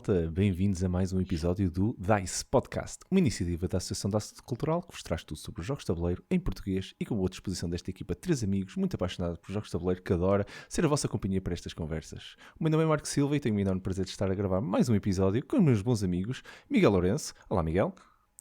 malta, bem-vindos a mais um episódio do DICE Podcast, uma iniciativa da Associação da Arte Cultural que vos traz tudo sobre os jogos de tabuleiro em português e com boa disposição desta equipa de 3 amigos muito apaixonados por jogos de tabuleiro que adora ser a vossa companhia para estas conversas. O meu nome é Marco Silva e tenho o enorme prazer de estar a gravar mais um episódio com os meus bons amigos Miguel Lourenço. Olá, Miguel.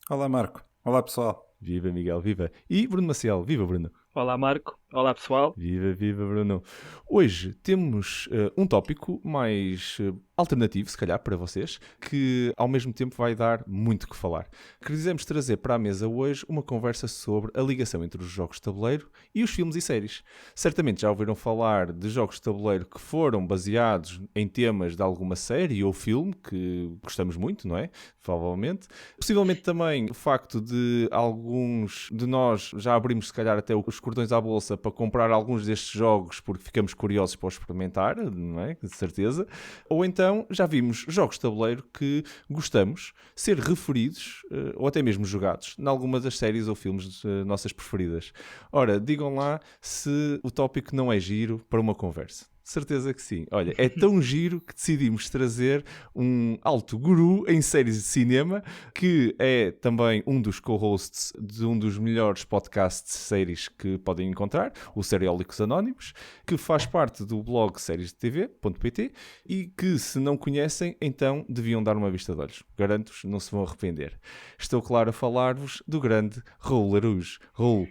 Olá, Marco. Olá, pessoal. Viva, Miguel, viva. E Bruno Maciel. Viva, Bruno. Olá, Marco. Olá, pessoal. Viva, viva, Bruno. Hoje temos um tópico mais alternativo, se calhar, para vocês, que ao mesmo tempo vai dar muito que falar. Quisemos trazer para a mesa hoje uma conversa sobre a ligação entre os jogos de tabuleiro e os filmes e séries. Certamente já ouviram falar de jogos de tabuleiro que foram baseados em temas de alguma série ou filme, que gostamos muito, não é? Provavelmente. Possivelmente também o facto de alguns de nós já abrimos, se calhar, até os cordões à bolsa para comprar alguns destes jogos porque ficamos curiosos para os experimentar, não é? De certeza. Ou então já vimos jogos de tabuleiro que gostamos ser referidos ou até mesmo jogados em alguma das séries ou filmes nossas preferidas. Ora, digam lá se o tópico não é giro para uma conversa. Certeza que sim. Olha, é tão giro que decidimos trazer um alto guru em séries de cinema, que é também um dos co-hosts de um dos melhores podcasts de séries que podem encontrar, o Seriólicos Anónimos, que faz parte do blog seriesdetv.pt e que, se não conhecem, então deviam dar uma vista de olhos. Garanto-vos, não se vão arrepender. Estou, claro, a falar-vos do grande Raul Larouche. Raul,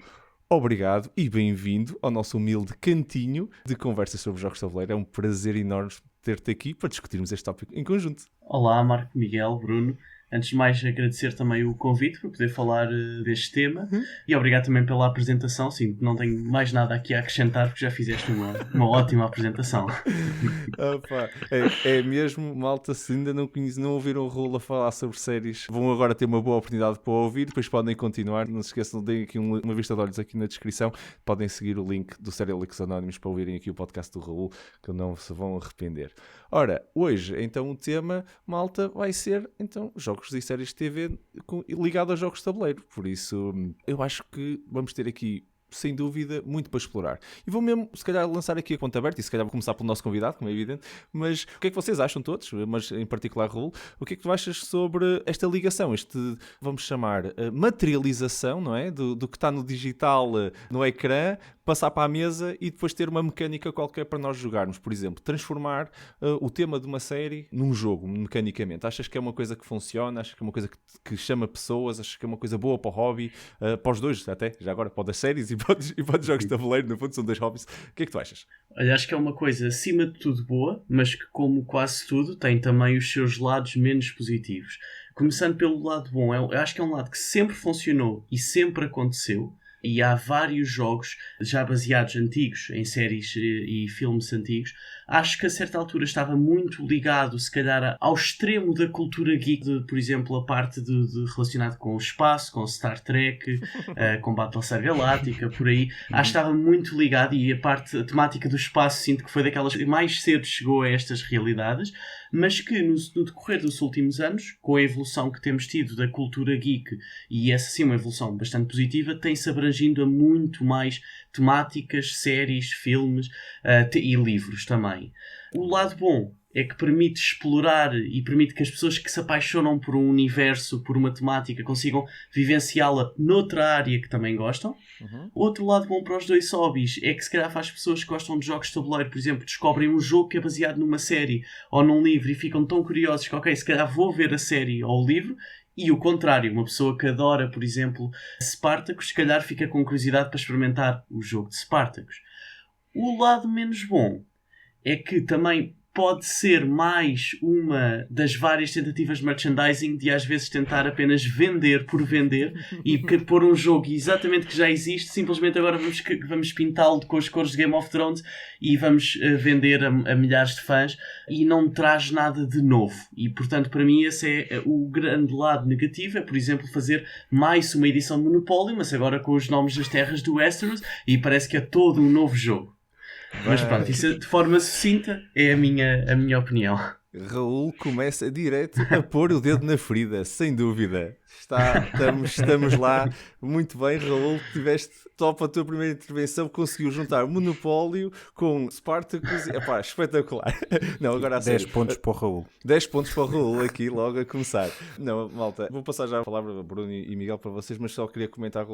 obrigado e bem-vindo ao nosso humilde cantinho de conversas sobre jogos de tabuleiro. É um prazer enorme ter-te aqui para discutirmos este tópico em conjunto. Olá, Marco, Miguel, Bruno. Antes de mais, agradecer também o convite para poder falar deste tema e obrigado também pela apresentação. Sim, não tenho mais nada aqui a acrescentar porque já fizeste uma ótima apresentação. Opa, é mesmo, malta, se ainda não ouviram o Raul a falar sobre séries, vão agora ter uma boa oportunidade para ouvir, depois podem continuar. Não se esqueçam, deem aqui uma vista de olhos aqui na descrição. Podem seguir o link do Seriólicos Anónimos para ouvirem aqui o podcast do Raul, que não se vão arrepender. Ora, hoje, então, o tema, malta, vai ser, então, jogos e séries de TV ligado a jogos de tabuleiro. Por isso, eu acho que vamos ter aqui, sem dúvida, muito para explorar. E vou mesmo, se calhar, lançar aqui a conta aberta, e se calhar vou começar pelo nosso convidado, como é evidente, mas o que é que vocês acham todos, mas em particular, Raul, o que é que tu achas sobre esta ligação, vamos chamar, materialização, não é? Do que está no digital, no ecrã, passar para a mesa e depois ter uma mecânica qualquer para nós jogarmos. Por exemplo, transformar o tema de uma série num jogo, mecanicamente. Achas que é uma coisa que funciona? Achas que é uma coisa que chama pessoas? Achas que é uma coisa boa para o hobby? Para os dois, até, já agora, para as séries e para os jogos de tabuleiro, no fundo, são dois hobbies. O que é que tu achas? Olha, acho que é uma coisa, acima de tudo, boa, mas que, como quase tudo, tem também os seus lados menos positivos. Começando pelo lado bom, eu acho que é um lado que sempre funcionou e sempre aconteceu. E há vários jogos já baseados antigos em séries e filmes antigos. Acho que a certa altura estava muito ligado, se calhar, ao extremo da cultura geek, por exemplo, a parte de relacionado com o espaço, com Star Trek, com Battlestar Galáctica, por aí. Acho que estava muito ligado e a temática do espaço sinto que foi daquelas que mais cedo chegou a estas realidades, mas que no decorrer dos últimos anos, com a evolução que temos tido da cultura geek, e essa sim uma evolução bastante positiva, tem-se abrangindo a muito mais temáticas, séries, filmes e livros também. O lado bom é que permite explorar e permite que as pessoas que se apaixonam por um universo, por uma temática, consigam vivenciá-la noutra área que também gostam. Outro lado bom para os dois hobbies é que se calhar faz pessoas que gostam de jogos de tabuleiro, por exemplo, descobrem um jogo que é baseado numa série ou num livro e ficam tão curiosos que, ok, se calhar vou ver a série ou o livro. E o contrário, uma pessoa que adora, por exemplo, Spartacus, se calhar fica com curiosidade para experimentar o jogo de Spartacus. O lado menos bom é que também pode ser mais uma das várias tentativas de merchandising de às vezes tentar apenas vender por vender e pôr um jogo exatamente que já existe, simplesmente agora vamos pintá-lo com as cores de Game of Thrones e vamos vender a milhares de fãs e não traz nada de novo. E portanto, para mim, esse é o grande lado negativo, é por exemplo fazer mais uma edição de Monopoly, mas agora com os nomes das terras do Westeros e parece que é todo um novo jogo. Mas pronto, isso de forma sucinta é a minha opinião. Raul começa direto a pôr o dedo na ferida, sem dúvida. Estamos lá, muito bem, Raul, tiveste top a tua primeira intervenção, conseguiu juntar Monopólio com Spartacus, epá, espetacular. Não, agora a 10 sério. pontos para o Raul. 10 pontos para o Raul aqui, logo a começar. Não, malta, vou passar já a palavra a Bruno e Miguel para vocês, mas só queria comentar,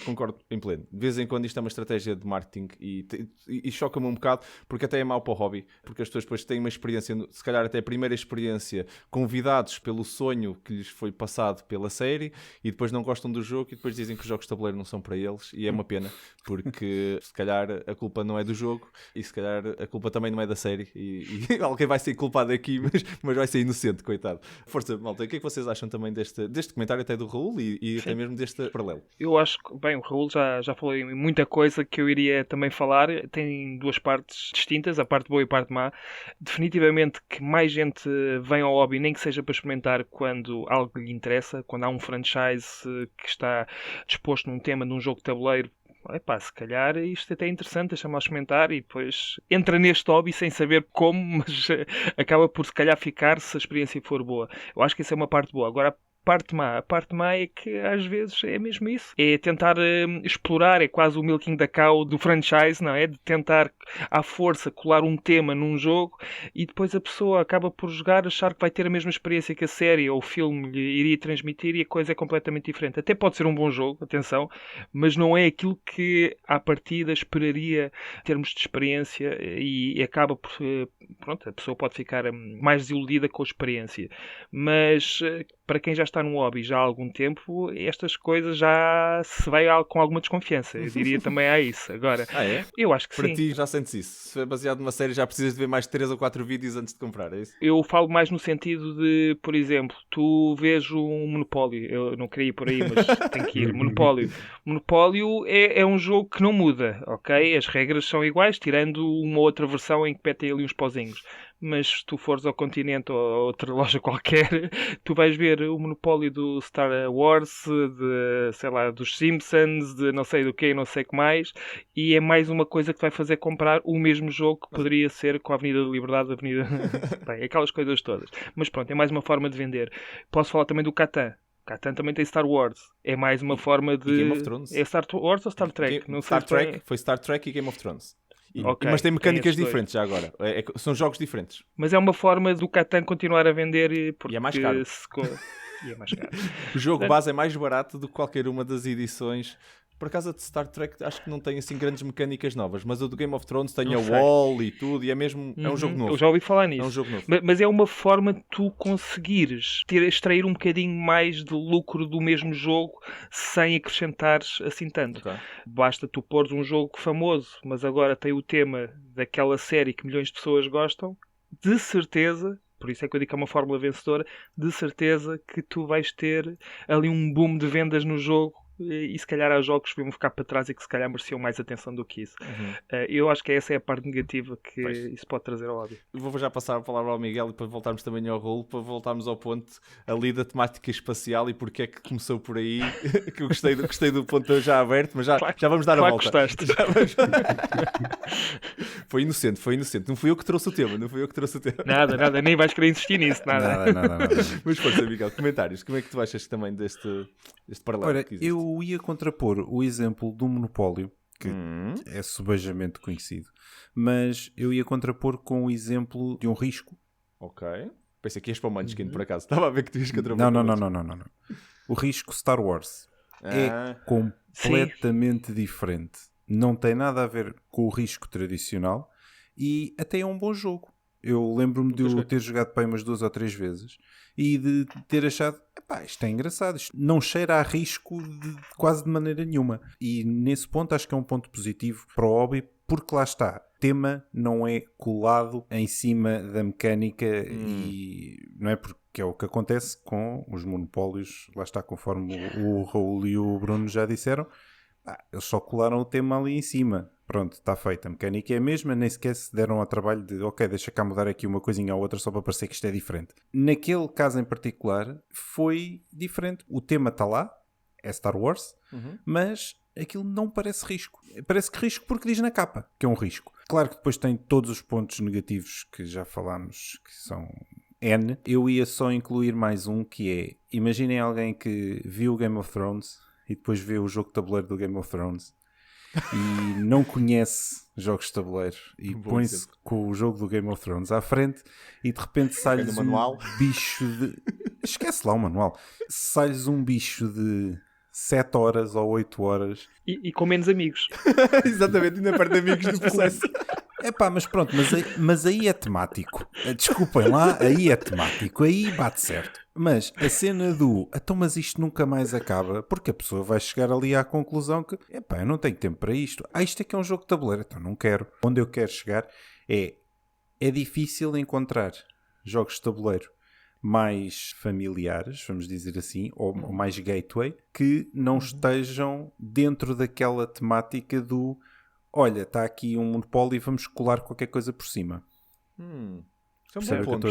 concordo em pleno. De vez em quando isto é uma estratégia de marketing e choca-me um bocado, porque até é mau para o hobby, porque as pessoas depois têm uma experiência, se calhar até a primeira experiência, convidados pelo sonho que lhes foi passado pela série, e depois não gostam do jogo e depois dizem que os jogos de tabuleiro não são para eles, e é uma pena, porque se calhar a culpa não é do jogo e se calhar a culpa também não é da série e alguém vai ser culpado aqui, mas vai ser inocente, coitado. Força, malta, o que é que vocês acham também deste comentário até do Raul e até mesmo deste paralelo? Eu acho que, bem, o Raul já falou em muita coisa que eu iria também falar. Tem duas partes distintas, a parte boa e a parte má. Definitivamente que mais gente vem ao hobby, nem que seja para experimentar quando algo lhe interessa, quando há um franchise que está disposto num tema de um jogo de tabuleiro. Epá, se calhar isto até é interessante, deixa-me lá experimentar e depois entra neste hobby sem saber como, mas acaba por se calhar ficar se a experiência for boa. Eu acho que essa é uma parte boa. Agora, a parte má é que às vezes é mesmo isso. É tentar explorar, é quase o milking da cow do franchise, não é? De tentar à força colar um tema num jogo e depois a pessoa acaba por jogar, achar que vai ter a mesma experiência que a série ou o filme lhe iria transmitir e a coisa é completamente diferente. Até pode ser um bom jogo, atenção, mas não é aquilo que à partida esperaria em termos de experiência e acaba por... Pronto, a pessoa pode ficar mais desiludida com a experiência. Mas para quem já está no hobby já há algum tempo, estas coisas já se vai com alguma desconfiança. Eu diria também há isso. Agora, eu acho que para sim. Para ti já sentes isso? Se é baseado numa série já precisas de ver mais 3 ou 4 vídeos antes de comprar, é isso? Eu falo mais no sentido de, por exemplo, tu vês um Monopólio. Eu não queria ir por aí, mas tenho que ir. Monopólio. Monopólio é um jogo que não muda, ok? As regras são iguais, tirando uma outra versão em que metem ali uns pozinhos. Mas se tu fores ao Continente ou a outra loja qualquer, tu vais ver o monopólio do Star Wars, de, sei lá, dos Simpsons, de não sei do que, não sei o que mais, e é mais uma coisa que vai fazer comprar o mesmo jogo que poderia ser com a Avenida da Liberdade, a Avenida... Bem, aquelas coisas todas. Mas pronto, é mais uma forma de vender. Posso falar também do Catan. Catan também tem Star Wars. É mais uma forma de... E Game of Thrones. É Star Wars ou Star Trek? Não sei Star Trek, foi Star Trek e Game of Thrones. Okay, mas tem mecânicas diferentes já agora. São jogos diferentes. Mas é uma forma do Catan continuar a vender porque e é mais caro. E é mais caro. O jogo base é mais barato do que qualquer uma das edições. Por acaso a de Star Trek acho que não tem assim grandes mecânicas novas, mas o do Game of Thrones tem a wall e tudo, e é mesmo é um jogo novo. Eu já ouvi falar nisso. É um jogo novo. Mas é uma forma de tu conseguires extrair um bocadinho mais de lucro do mesmo jogo sem acrescentares assim tanto. Okay. Basta tu pôres um jogo famoso, mas agora tem o tema daquela série que milhões de pessoas gostam, de certeza... Por isso é que eu digo que é uma fórmula vencedora. De certeza que tu vais ter ali um boom de vendas no jogo e se calhar há jogos que vão ficar para trás e que se calhar mereciam mais atenção do que isso. Eu acho que essa é a parte negativa que isso pode trazer ao hobby. Vou já passar a palavra ao Miguel e para voltarmos também ao Raul, para voltarmos ao ponto ali da temática espacial e porque é que começou por aí, que eu gostei do ponto já aberto, mas já vamos dar a volta. Gostaste. Foi inocente. Não fui eu que trouxe o tema. Nada, nem vais querer insistir nisso, nada. Nada. Mas força, Miguel, comentários. Como é que tu achas também deste paralelo? Ora, eu ia contrapor o exemplo do monopólio, que é subejamente conhecido, mas eu ia contrapor com o exemplo de um risco. Ok. Pensei que ias para o Munchkin, por acaso. Estava a ver que tu ias contrapor. Não. O risco Star Wars é completamente diferente. Não tem nada a ver com o risco tradicional e até é um bom jogo. Eu lembro-me de eu ter jogado para aí umas 2 ou 3 vezes e de ter achado, isto é engraçado, isto não cheira a risco quase de maneira nenhuma. E nesse ponto acho que é um ponto positivo para o hobby, porque lá está, o tema não é colado em cima da mecânica e não é porque é o que acontece com os monopólios, lá está, conforme o Raul e o Bruno já disseram, eles só colaram o tema ali em cima. Pronto, está feito. A mecânica é a mesma, nem sequer se deram ao trabalho de deixa cá mudar aqui uma coisinha ou outra só para parecer que isto é diferente. Naquele caso em particular, foi diferente. O tema está lá, é Star Wars, mas aquilo não parece risco. Parece que risco porque diz na capa que é um risco. Claro que depois tem todos os pontos negativos que já falámos, que são N. Eu ia só incluir mais um, que é, imaginem alguém que viu o Game of Thrones e depois vê o jogo de tabuleiro do Game of Thrones e não conhece jogos de tabuleiro e põe-se com o jogo do Game of Thrones à frente e de repente sai-lhes um bicho de... Esquece lá o manual. Sai-lhes um bicho de 7 horas ou 8 horas. E com menos amigos. Exatamente, ainda perde amigos no processo. Epá, mas pronto, mas aí é temático. Desculpem lá, aí é temático. Aí bate certo. Mas a cena do então, mas isto nunca mais acaba, porque a pessoa vai chegar ali à conclusão que epá, eu não tenho tempo para isto. Isto é que é um jogo de tabuleiro, então não quero. Onde eu quero chegar é difícil encontrar jogos de tabuleiro mais familiares, vamos dizer assim, ou mais gateway, que não estejam dentro daquela temática do olha, está aqui um monopólio e vamos colar qualquer coisa por cima. Isso é um bom ponto.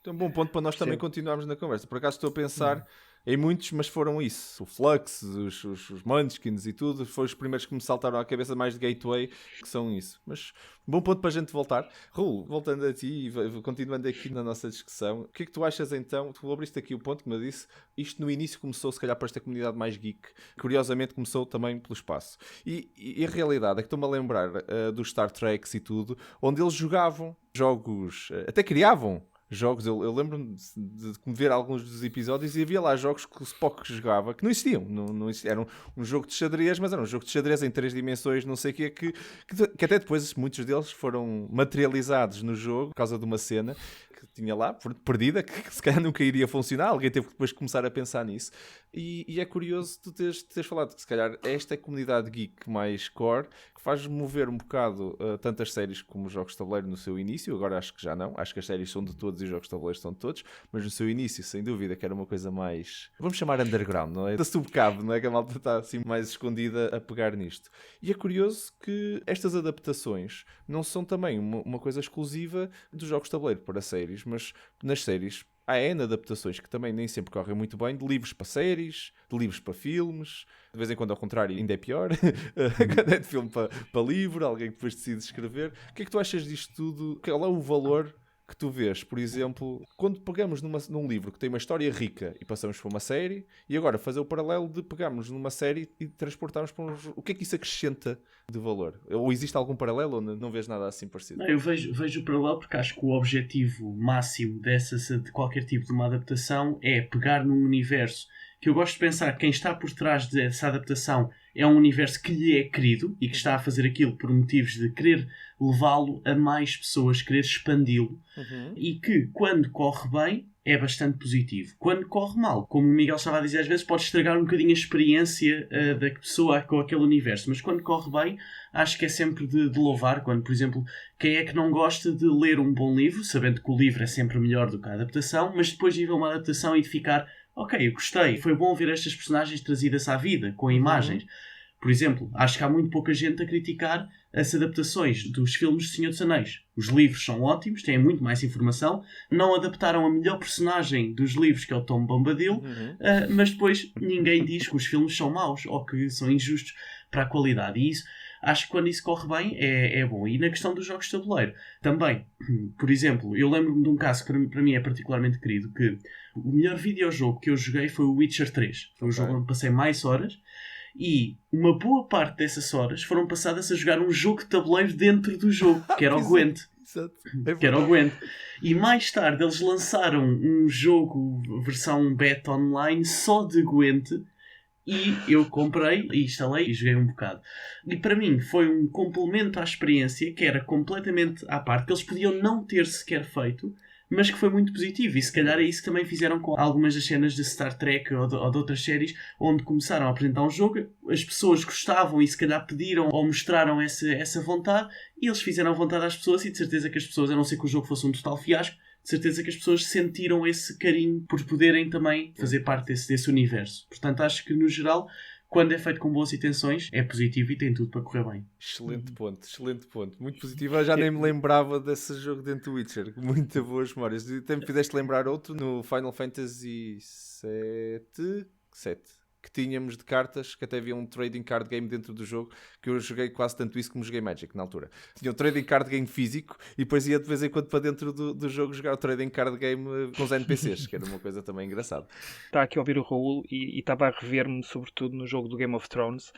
É um bom ponto para nós também continuarmos na conversa. Por acaso estou a pensar em muitos, mas foram isso. O Flux, os Munchkins e tudo, foram os primeiros que me saltaram à cabeça mais de gateway, que são isso. Mas bom ponto para a gente voltar. Raul, voltando a ti e continuando aqui na nossa discussão, o que é que tu achas então? Tu abriste aqui o ponto que me disse. Isto no início começou se calhar para esta comunidade mais geek. Curiosamente começou também pelo espaço. E a realidade é que estou-me a lembrar dos Star Treks e tudo, onde eles jogavam jogos, até criavam jogos. Eu lembro-me de ver alguns dos episódios e havia lá jogos que o Spock jogava que não existiam. Não existiam. Era um jogo de xadrez, mas era um jogo de xadrez em 3 dimensões, não sei o quê, que até depois muitos deles foram materializados no jogo por causa de uma cena que tinha lá, perdida, que se calhar nunca iria funcionar. Alguém teve que depois começar a pensar nisso. E é curioso tu teres falado que se calhar esta é a comunidade geek mais core que faz mover um bocado tantas séries como os jogos de tabuleiro no seu início. Agora acho que já não. Acho que as séries são de todos e os jogos de tabuleiro são de todos. Mas no seu início, sem dúvida, que era uma coisa mais... Vamos chamar underground, não é? Da subcabo, não é? Que a malta está assim mais escondida a pegar nisto. E é curioso que estas adaptações não são também uma coisa exclusiva dos jogos de tabuleiro para séries, mas nas séries há N adaptações que também nem sempre correm muito bem, de livros para séries, de livros para filmes, de vez em quando ao contrário ainda é pior, quando é de filme para livro, alguém que depois decide escrever. O que é que tu achas disto tudo? Qual é o valor que tu vês, por exemplo, quando pegamos num livro que tem uma história rica e passamos para uma série, e agora fazer o paralelo de pegarmos numa série e transportarmos para um jogo? O que é que isso acrescenta de valor? Ou existe algum paralelo ou não vês nada assim parecido? Não, eu vejo o paralelo porque acho que o objetivo máximo de qualquer tipo de uma adaptação é pegar num universo que eu gosto de pensar que quem está por trás dessa adaptação é um universo que lhe é querido e que está a fazer aquilo por motivos de querer levá-lo a mais pessoas, querer expandi-lo, e que, quando corre bem, é bastante positivo. Quando corre mal, como o Miguel estava a dizer, às vezes pode estragar um bocadinho a experiência da pessoa com aquele universo, mas quando corre bem, acho que é sempre de louvar. Quando, por exemplo, quem é que não gosta de ler um bom livro, sabendo que o livro é sempre melhor do que a adaptação, mas depois de ver uma adaptação e de ficar ok, eu gostei, foi bom ver estas personagens trazidas à vida, com imagens. Por exemplo, acho que há muito pouca gente a criticar as adaptações dos filmes de Senhor dos Anéis. Os livros são ótimos, têm muito mais informação, não adaptaram a melhor personagem dos livros, que é o Tom Bombadil, mas depois ninguém diz que os filmes são maus ou que são injustos para a qualidade. E isso, acho que quando isso corre bem é bom. E na questão dos jogos de tabuleiro, também, por exemplo, eu lembro-me de um caso que para mim é particularmente querido, que o melhor videojogo que eu joguei foi o Witcher 3. Foi o jogo onde passei mais horas. E uma boa parte dessas horas foram passadas a jogar um jogo de tabuleiro dentro do jogo, que era o Gwent. Que era o Gwent. E mais tarde eles lançaram um jogo, versão beta online, só de Gwent. E eu comprei e instalei e joguei um bocado. E para mim foi um complemento à experiência que era completamente à parte, que eles podiam não ter sequer feito, mas que foi muito positivo. E se calhar é isso que também fizeram com algumas das cenas de Star Trek ou de outras séries, onde começaram a apresentar um jogo, as pessoas gostavam e se calhar pediram ou mostraram essa vontade, e eles fizeram a vontade às pessoas, e de certeza que as pessoas, a não ser que o jogo fosse um total fiasco, de certeza que as pessoas sentiram esse carinho por poderem também fazer parte desse universo. Portanto, acho que no geral, quando é feito com boas intenções, é positivo e tem tudo para correr bem. Excelente ponto, excelente ponto. Muito positivo. Eu já nem me lembrava desse jogo dentro do Witcher. Muito boas memórias. Até me fizeste lembrar outro no Final Fantasy 7, que tínhamos de cartas, que até havia um trading card game dentro do jogo, que eu joguei quase tanto isso como joguei Magic na altura. Tinha um trading card game físico e depois ia de vez em quando para dentro do jogo jogar o trading card game com os NPCs, que era uma coisa também engraçada. Está aqui a ouvir o Raul e estava a rever-me sobretudo no jogo do Game of Thrones,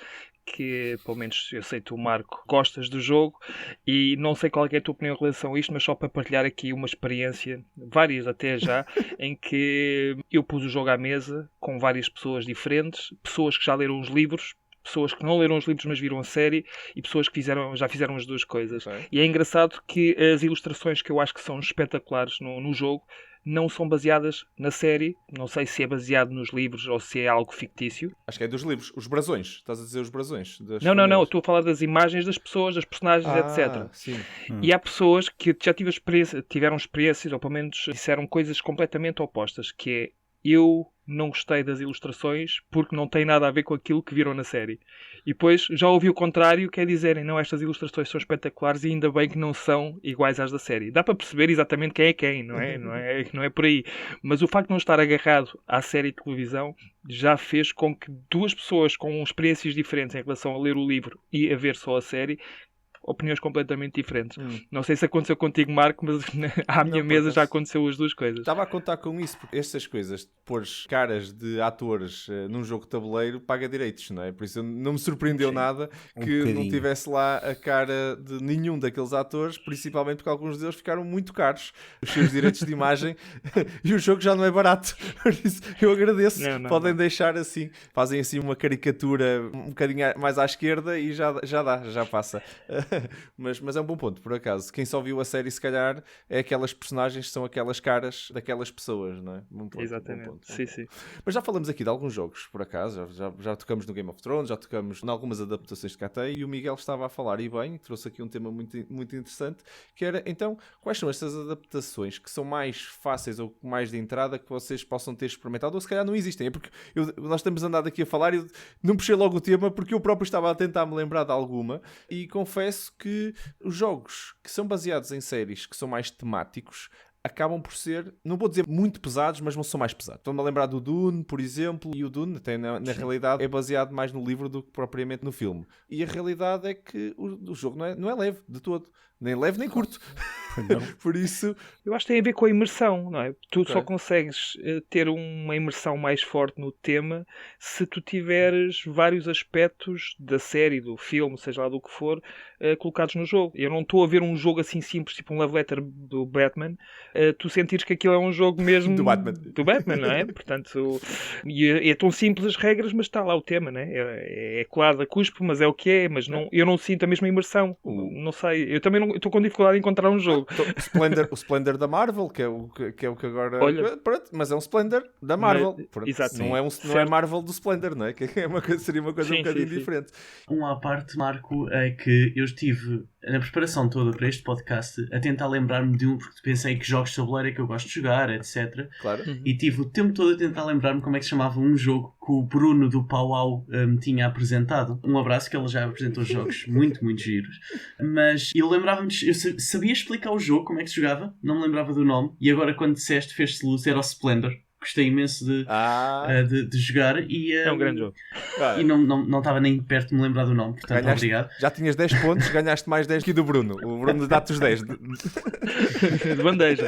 que pelo menos eu sei que tu, Marco, gostas do jogo e não sei qual é a tua opinião em relação a isto, mas só para partilhar aqui uma experiência, várias até já, em que eu pus o jogo à mesa com várias pessoas diferentes, pessoas que já leram os livros, pessoas que não leram os livros mas viram a série e pessoas que já fizeram as duas coisas. Okay. E é engraçado que as ilustrações que eu acho que são espetaculares no jogo não são baseadas na série. Não sei se é baseado nos livros ou se é algo fictício. Acho que é dos livros. Os brasões. Estás a dizer os brasões? Não. Estou a falar das imagens das pessoas, das personagens, etc. Sim. E há pessoas que já tiveram experiências, ou pelo menos disseram coisas completamente opostas, que é: eu não gostei das ilustrações porque não tem nada a ver com aquilo que viram na série. E depois já ouvi o contrário, que é dizerem: não, estas ilustrações são espetaculares e ainda bem que não são iguais às da série. Dá para perceber exatamente quem é quem, não é por aí. Mas o facto de não estar agarrado à série de televisão já fez com que duas pessoas com experiências diferentes em relação a ler o livro e a ver só a série, opiniões completamente diferentes. Não sei se aconteceu contigo, Marco, mas à minha mesa já aconteceu as duas coisas. Estava a contar com isso, porque estas coisas, de pôr caras de atores num jogo de tabuleiro, paga direitos, não é? Por isso não me surpreendeu nada que não tivesse lá a cara de nenhum daqueles atores, principalmente porque alguns deles ficaram muito caros, os seus direitos de imagem, e o jogo já não é barato. Por isso eu agradeço. Podem deixar assim, fazem assim uma caricatura um bocadinho mais à esquerda e já passa. Mas é um bom ponto, por acaso. Quem só viu a série, se calhar, é aquelas personagens que são aquelas caras daquelas pessoas, não é? Bom ponto, exatamente. Bom ponto. Sim. Mas já falamos aqui de alguns jogos, por acaso. Já tocamos no Game of Thrones, já tocamos em algumas adaptações de KT, e o Miguel estava a falar, e bem, trouxe aqui um tema muito, muito interessante, que era, então, quais são estas adaptações que são mais fáceis ou mais de entrada que vocês possam ter experimentado, ou se calhar não existem? É porque nós estamos andado aqui a falar e eu não puxei logo o tema porque eu próprio estava a tentar me lembrar de alguma, e confesso que os jogos que são baseados em séries que são mais temáticos acabam por ser, não vou dizer muito pesados, mas não são mais pesados. Estou-me a lembrar do Dune, por exemplo, e o Dune, até na realidade, é baseado mais no livro do que propriamente no filme. E a realidade é que o jogo não é leve de todo. Nem leve, nem curto. Por isso... Eu acho que tem a ver com a imersão, não é? Tu só consegues ter uma imersão mais forte no tema se tu tiveres vários aspectos da série, do filme, seja lá do que for, colocados no jogo. Eu não estou a ver um jogo assim simples, tipo um love letter do Batman, tu sentires que aquilo é um jogo mesmo do Batman, não é? Portanto, é tão simples as regras, mas está lá o tema, não é? É colado a cuspo, mas é o que é, mas eu não sinto a mesma imersão. Não sei, eu também estou com dificuldade em encontrar um jogo. O Splendor da Marvel, que é o que agora... Olha, pronto, mas é um Splendor da Marvel. Exato, não é Marvel do Splendor, não é? Que seria uma coisa um bocadinho diferente. À parte, Marco, é que eu estive na preparação toda para este podcast a tentar lembrar-me de um, porque pensei que jogos de tabuleiro é que eu gosto de jogar, etc. Claro. E tive o tempo todo a tentar lembrar-me como é que se chamava um jogo que o Bruno do Powwow me tinha apresentado. Um abraço, que ele já apresentou jogos muito, muito giros. Mas eu lembrava-me, eu sabia explicar o jogo, como é que se jogava, não me lembrava do nome, e agora quando disseste, fez-se luz, era o Splendor. Gostei imenso de jogar e, é um grande jogo. E não estava nem perto de me lembrar do nome, portanto, obrigado. Já tinhas 10 pontos, ganhaste mais 10 aqui do Bruno. O Bruno dá-te os 10. De bandeja.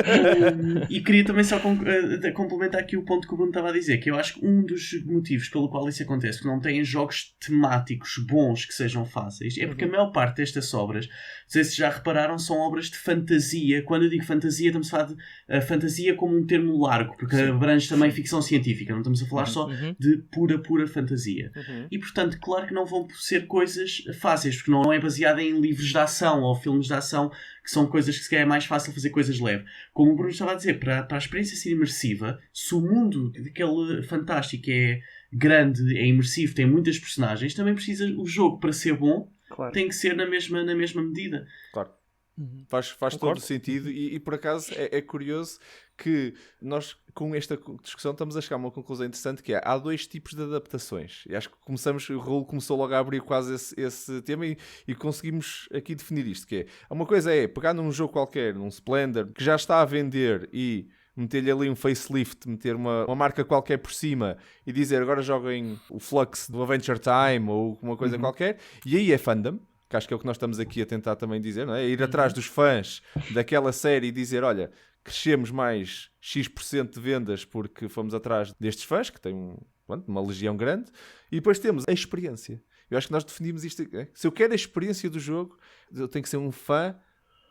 E queria também só complementar aqui o ponto que o Bruno estava a dizer, que eu acho que um dos motivos pelo qual isso acontece, que não têm jogos temáticos bons que sejam fáceis, é porque a maior parte destas obras, não sei se já repararam, são obras de fantasia. Quando eu digo fantasia, estamos a falar de fantasia como um termo largo, porque abrange também ficção científica, não estamos a falar só de pura fantasia. E portanto, claro que não vão ser coisas fáceis, porque não é baseada em livros de ação ou filmes de ação, que são coisas que se calhar é mais fácil fazer coisas leve. Como o Bruno estava a dizer, para a experiência ser imersiva, se o mundo daquele fantástico é grande, é imersivo, tem muitas personagens, também precisa o jogo, para ser bom, tem que ser na mesma medida. Claro. Faz todo o sentido e por acaso é curioso que nós com esta discussão estamos a chegar a uma conclusão interessante, que é, há dois tipos de adaptações, e acho que o Raul começou logo a abrir quase esse tema e conseguimos aqui definir isto, que é, uma coisa é pegar num jogo qualquer, num Splendor, que já está a vender e meter-lhe ali um facelift, meter uma marca qualquer por cima e dizer agora joguem o Flux do Adventure Time ou uma coisa qualquer, e aí é fandom, que acho que é o que nós estamos aqui a tentar também dizer, não é? Ir atrás dos fãs daquela série e dizer, olha, crescemos mais X% de vendas porque fomos atrás destes fãs, que têm uma legião grande, e depois temos a experiência. Eu acho que nós definimos isto. Se eu quero a experiência do jogo, eu tenho que ser um fã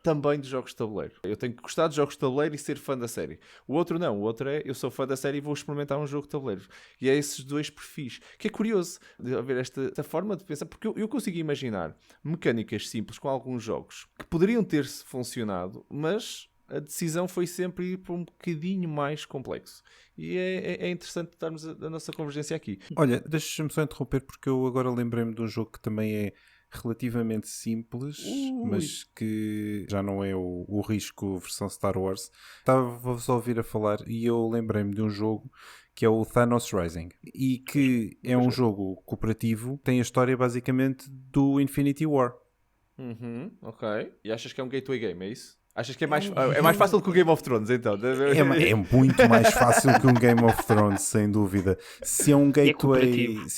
também de jogos de tabuleiro. Eu tenho que gostar de jogos de tabuleiro e ser fã da série. O outro não. O outro é, eu sou fã da série e vou experimentar um jogo de tabuleiro. E é esses dois perfis. Que é curioso de haver esta forma de pensar, porque eu consigo imaginar mecânicas simples com alguns jogos que poderiam ter funcionado, mas a decisão foi sempre ir para um bocadinho mais complexo. E é interessante darmos a nossa convergência aqui. Olha, deixa-me só interromper, porque eu agora lembrei-me de um jogo que também é relativamente simples, mas que já não é o risco versão Star Wars. Estava-vos a ouvir a falar e eu lembrei-me de um jogo que é o Thanos Rising, e que é um jogo cooperativo, tem a história basicamente do Infinity War. Ok. E achas que é um gateway game, é isso? Achas que é mais fácil que o Game of Thrones, então? É muito mais fácil que um Game of Thrones, sem dúvida. Se é um gateway,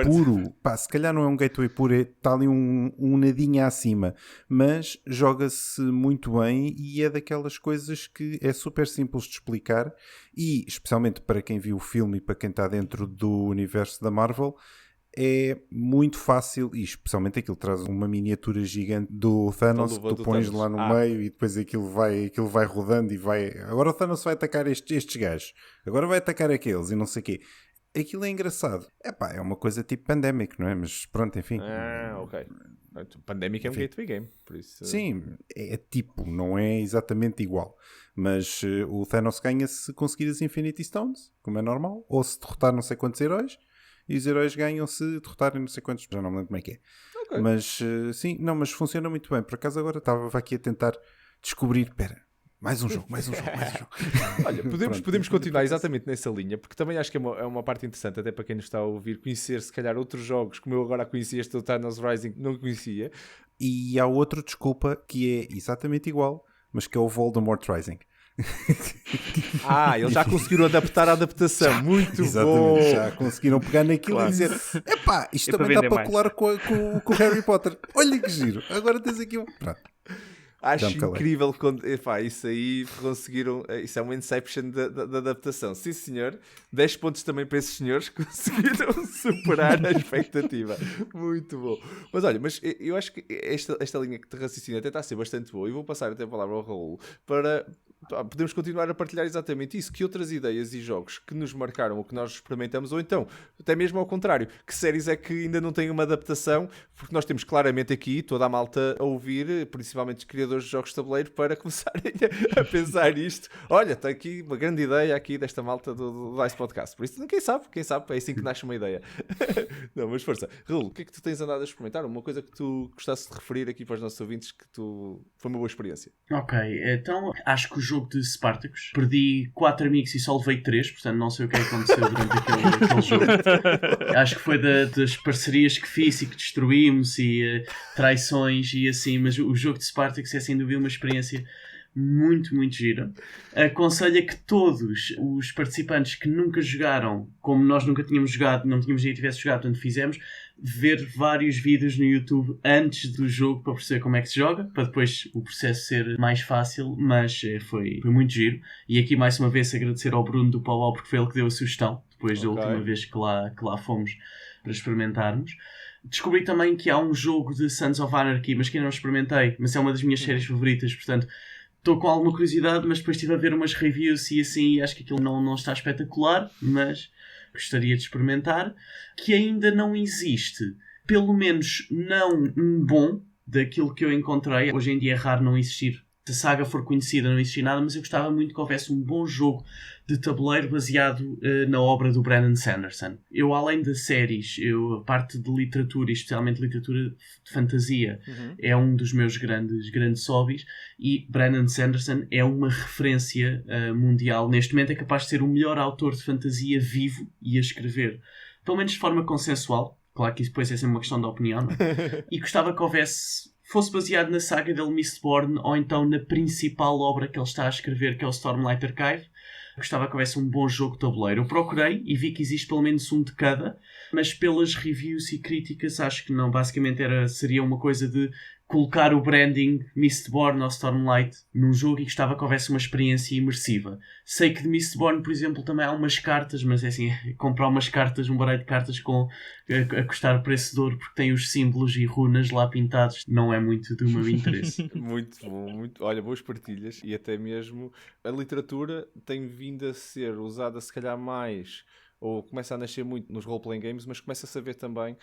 puro, pá, se calhar não é um gateway puro, está ali um nadinha acima, mas joga-se muito bem e é daquelas coisas que é super simples de explicar, e especialmente para quem viu o filme e para quem está dentro do universo da Marvel, é muito fácil, e especialmente aquilo traz uma miniatura gigante do Thanos que tu pões lá no meio e depois aquilo vai rodando e vai... Agora o Thanos vai atacar estes gajos, agora vai atacar aqueles e não sei o quê. Aquilo é engraçado. É uma coisa tipo Pandemic, não é? Mas pronto, enfim. Ok. Pandemic é um gateway game, por isso... Sim, é tipo, não é exatamente igual. Mas o Thanos ganha se conseguir as Infinity Stones, como é normal, ou se derrotar não sei quantos heróis. E os heróis ganham se derrotarem não sei quantos, já não me lembro como é que é. Okay. Mas sim, não, mas funciona muito bem. Por acaso agora estava aqui a tentar descobrir, mais um jogo. Olha, podemos continuar exatamente nessa linha, porque também acho que é uma parte interessante, até para quem nos está a ouvir, conhecer se calhar outros jogos, como eu agora conheci este do Thanos Rising, não conhecia. E há outro, desculpa, que é exatamente igual, mas que é o Voldemort Rising. Eles já conseguiram adaptar a adaptação. Muito bom. Já conseguiram pegar naquilo e dizer: epá, isto também dá para colar com o Harry Potter. Olha que giro, agora tens aqui um. Pronto. Acho incrível quando. Isso aí conseguiram. Isso é uma Inception da adaptação. Sim, senhor. 10 pontos também para esses senhores que conseguiram superar a expectativa. Muito bom. Mas olha, eu acho que esta linha que te raciocina até está a ser bastante boa. E vou passar até a palavra ao Raul para. Podemos continuar a partilhar exatamente isso, que outras ideias e jogos que nos marcaram ou que nós experimentamos, ou então, até mesmo ao contrário, que séries é que ainda não têm uma adaptação, porque nós temos claramente aqui toda a malta a ouvir, principalmente os criadores de jogos de tabuleiro, para começarem a pensar isto. Olha, tem aqui uma grande ideia aqui desta malta do Dice Podcast. Por isso, quem sabe, é assim que nasce uma ideia. Não, mas força. Raul, o que é que tu tens andado a experimentar? Uma coisa que tu gostasse de referir aqui para os nossos ouvintes que foi uma boa experiência. Ok, então acho que o jogo de Spartacus, perdi 4 amigos e só levei 3, portanto não sei o que aconteceu durante aquele jogo. Acho que foi das parcerias que fiz e que destruímos e traições e assim, mas o jogo de Spartacus é sem dúvida uma experiência muito, muito gira. Aconselho a que todos os participantes que nunca jogaram, como nós nunca tínhamos jogado, não tínhamos nem tivesse jogado, portanto fizemos, ver vários vídeos no YouTube antes do jogo para perceber como é que se joga, para depois o processo ser mais fácil, mas foi muito giro. E aqui mais uma vez agradecer ao Bruno do Paulo, porque foi ele que deu a sugestão, depois da última vez que lá fomos para experimentarmos. Descobri também que há um jogo de Sons of Anarchy, mas que ainda não experimentei, mas é uma das minhas séries favoritas, portanto estou com alguma curiosidade, mas depois estive a ver umas reviews e assim, acho que aquilo não está espetacular, mas gostaria de experimentar. Que ainda não existe, pelo menos não um bom daquilo que eu encontrei. Hoje em dia é raro não existir. Se a saga for conhecida, não existe nada, mas eu gostava muito que houvesse um bom jogo de tabuleiro baseado na obra do Brandon Sanderson. Eu, além das séries, a parte de literatura, e especialmente literatura de fantasia, é um dos meus grandes hobbies, e Brandon Sanderson é uma referência mundial. Neste momento é capaz de ser o melhor autor de fantasia vivo e a escrever, pelo menos de forma consensual. Claro que isso depois é sempre uma questão de opinião, não é? E gostava que houvesse fosse baseado na saga dele Mistborn ou então na principal obra que ele está a escrever, que é o Stormlight Archive. Gostava que houvesse um bom jogo de tabuleiro. Eu procurei e vi que existe pelo menos um de cada, mas pelas reviews e críticas acho que não. Basicamente seria uma coisa de colocar o branding Mistborn ou Stormlight num jogo e gostava que houvesse uma experiência imersiva. Sei que de Mistborn, por exemplo, também há umas cartas, mas é assim, comprar umas cartas, um baralho de cartas a custar o preço de ouro porque tem os símbolos e runas lá pintados, não é muito do meu interesse. Muito bom, muito. Olha, boas partilhas, e até mesmo a literatura tem vindo a ser usada se calhar mais, ou começa a nascer muito nos role-playing games, mas começa-se a ver também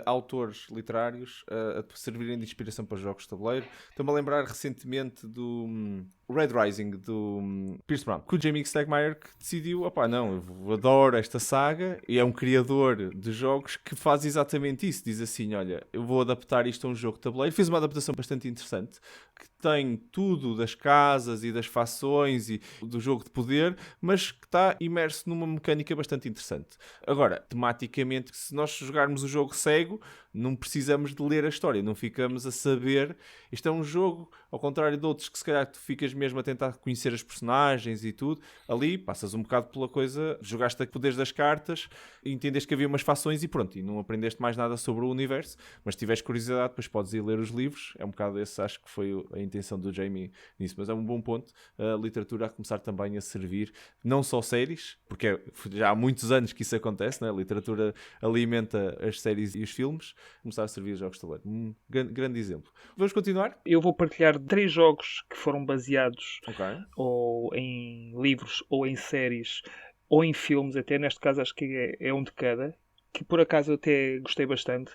autores literários a servirem de inspiração para jogos de tabuleiro. Estou-me a lembrar recentemente do Red Rising, do Pierce Brown, que o Jamie Stegmaier que decidiu, opá, não, eu adoro esta saga, e é um criador de jogos que faz exatamente isso. Diz assim, olha, eu vou adaptar isto a um jogo de tabuleiro. Fez uma adaptação bastante interessante, que tem tudo das casas e das fações e do jogo de poder, mas que está imerso numa mecânica bastante interessante. Agora, tematicamente, se nós jogarmos o jogo cego, não precisamos de ler a história, não ficamos a saber. Isto é um jogo, ao contrário de outros, que se calhar tu ficas mesmo a tentar conhecer as personagens e tudo. Ali passas um bocado pela coisa, jogaste a poderes das cartas, entendeste que havia umas fações e pronto, e não aprendeste mais nada sobre o universo, mas se tiveres curiosidade, depois podes ir ler os livros. É um bocado esse, acho que foi a intenção do Jamie nisso, mas é um bom ponto, a literatura a começar também a servir, não só séries, porque já há muitos anos que isso acontece, né? A literatura alimenta as séries e os filmes, começar a servir os jogos de tabuleiro. Grande exemplo. Vamos continuar? Eu vou partilhar 3 jogos que foram baseados Ok. ou em livros, ou em séries, ou em filmes, até neste caso acho que é um de cada, que por acaso eu até gostei bastante,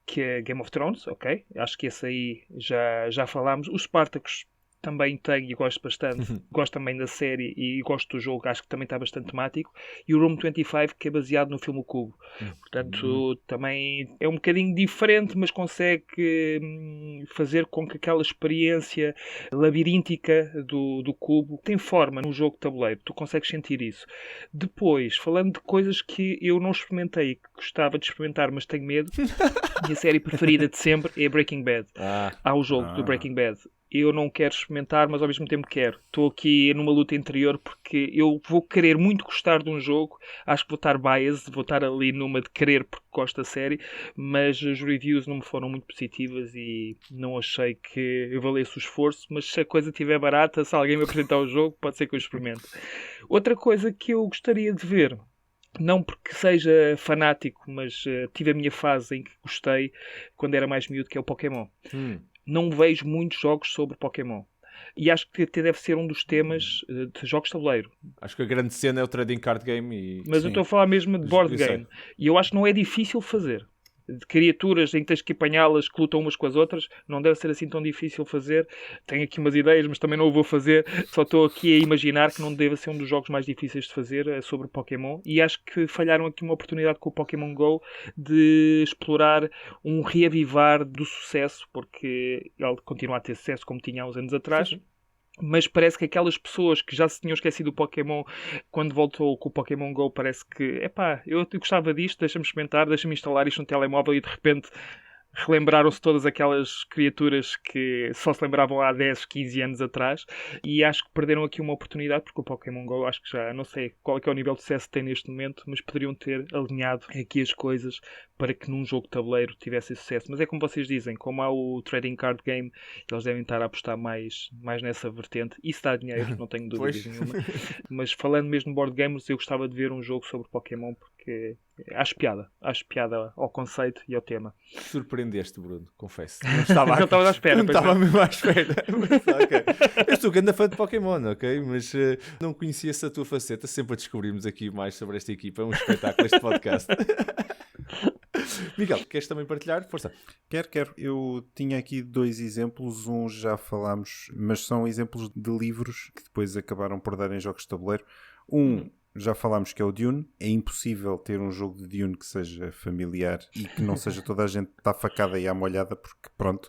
que é Game of Thrones, ok? Acho que esse aí já falámos. O Spartacus também tenho e gosto bastante. Gosto também da série e gosto do jogo, acho que também está bastante temático. E o Room 25, que é baseado no filme O Cubo. Portanto, também é um bocadinho diferente, mas consegue fazer com que aquela experiência labiríntica do cubo tem forma no jogo de tabuleiro. Tu consegues sentir isso. Depois, falando de coisas que eu não experimentei, que gostava de experimentar, mas tenho medo, minha série preferida de sempre é Breaking Bad. Há o jogo do Breaking Bad. Eu não quero experimentar, mas ao mesmo tempo quero. Estou aqui numa luta interior porque eu vou querer muito gostar de um jogo. Acho que vou estar biased, vou estar ali numa de querer porque gosto da série, mas as reviews não me foram muito positivas e não achei que valesse o esforço. Mas se a coisa estiver barata, se alguém me apresentar o jogo, pode ser que eu experimente. Outra coisa que eu gostaria de ver, não porque seja fanático, mas tive a minha fase em que gostei quando era mais miúdo, que é o Pokémon. Não vejo muitos jogos sobre Pokémon. E acho que até deve ser um dos temas de jogos de tabuleiro. Acho que a grande cena é o trading card game. Mas eu estou a falar mesmo de board game. E eu acho que não é difícil fazer. De criaturas em que tens que apanhá-las, que lutam umas com as outras, não deve ser assim tão difícil fazer. Tenho aqui umas ideias, mas também não o vou fazer. Só estou aqui a imaginar que não deve ser um dos jogos mais difíceis de fazer sobre Pokémon. E acho que falharam aqui uma oportunidade com o Pokémon GO de explorar um reavivar do sucesso, porque ele continua a ter sucesso como tinha há uns anos atrás. Sim. Mas parece que aquelas pessoas que já se tinham esquecido do Pokémon, quando voltou com o Pokémon GO, parece que, epá, eu gostava disto, deixa-me experimentar, deixa-me instalar isto no telemóvel, e de repente relembraram-se todas aquelas criaturas que só se lembravam há 10, 15 anos atrás, e acho que perderam aqui uma oportunidade, porque o Pokémon GO, acho que já não sei qual é que é o nível de sucesso que tem neste momento, mas poderiam ter alinhado aqui as coisas para que num jogo de tabuleiro tivesse sucesso. Mas é como vocês dizem, como há o trading card game, eles devem estar a apostar mais nessa vertente. Isso dá dinheiro, não tenho dúvidas nenhuma. Mas falando mesmo de board games, eu gostava de ver um jogo sobre Pokémon, porque acho piada ao conceito e ao tema. Surpreendeste, Bruno, confesso. Não estava não estava à espera. Não estava mesmo à espera. Mas, okay. Eu sou grande fã de Pokémon, ok? Mas não conhecia essa tua faceta. Sempre a descobrirmos aqui mais sobre esta equipa. É um espetáculo este podcast. Miguel, queres também partilhar? Força. Quero. Eu tinha aqui 2 exemplos. Um já falámos, mas são exemplos de livros que depois acabaram por dar em jogos de tabuleiro. Um já falámos que é o Dune. É impossível ter um jogo de Dune que seja familiar e que não seja toda a gente está facada e à molhada, porque pronto,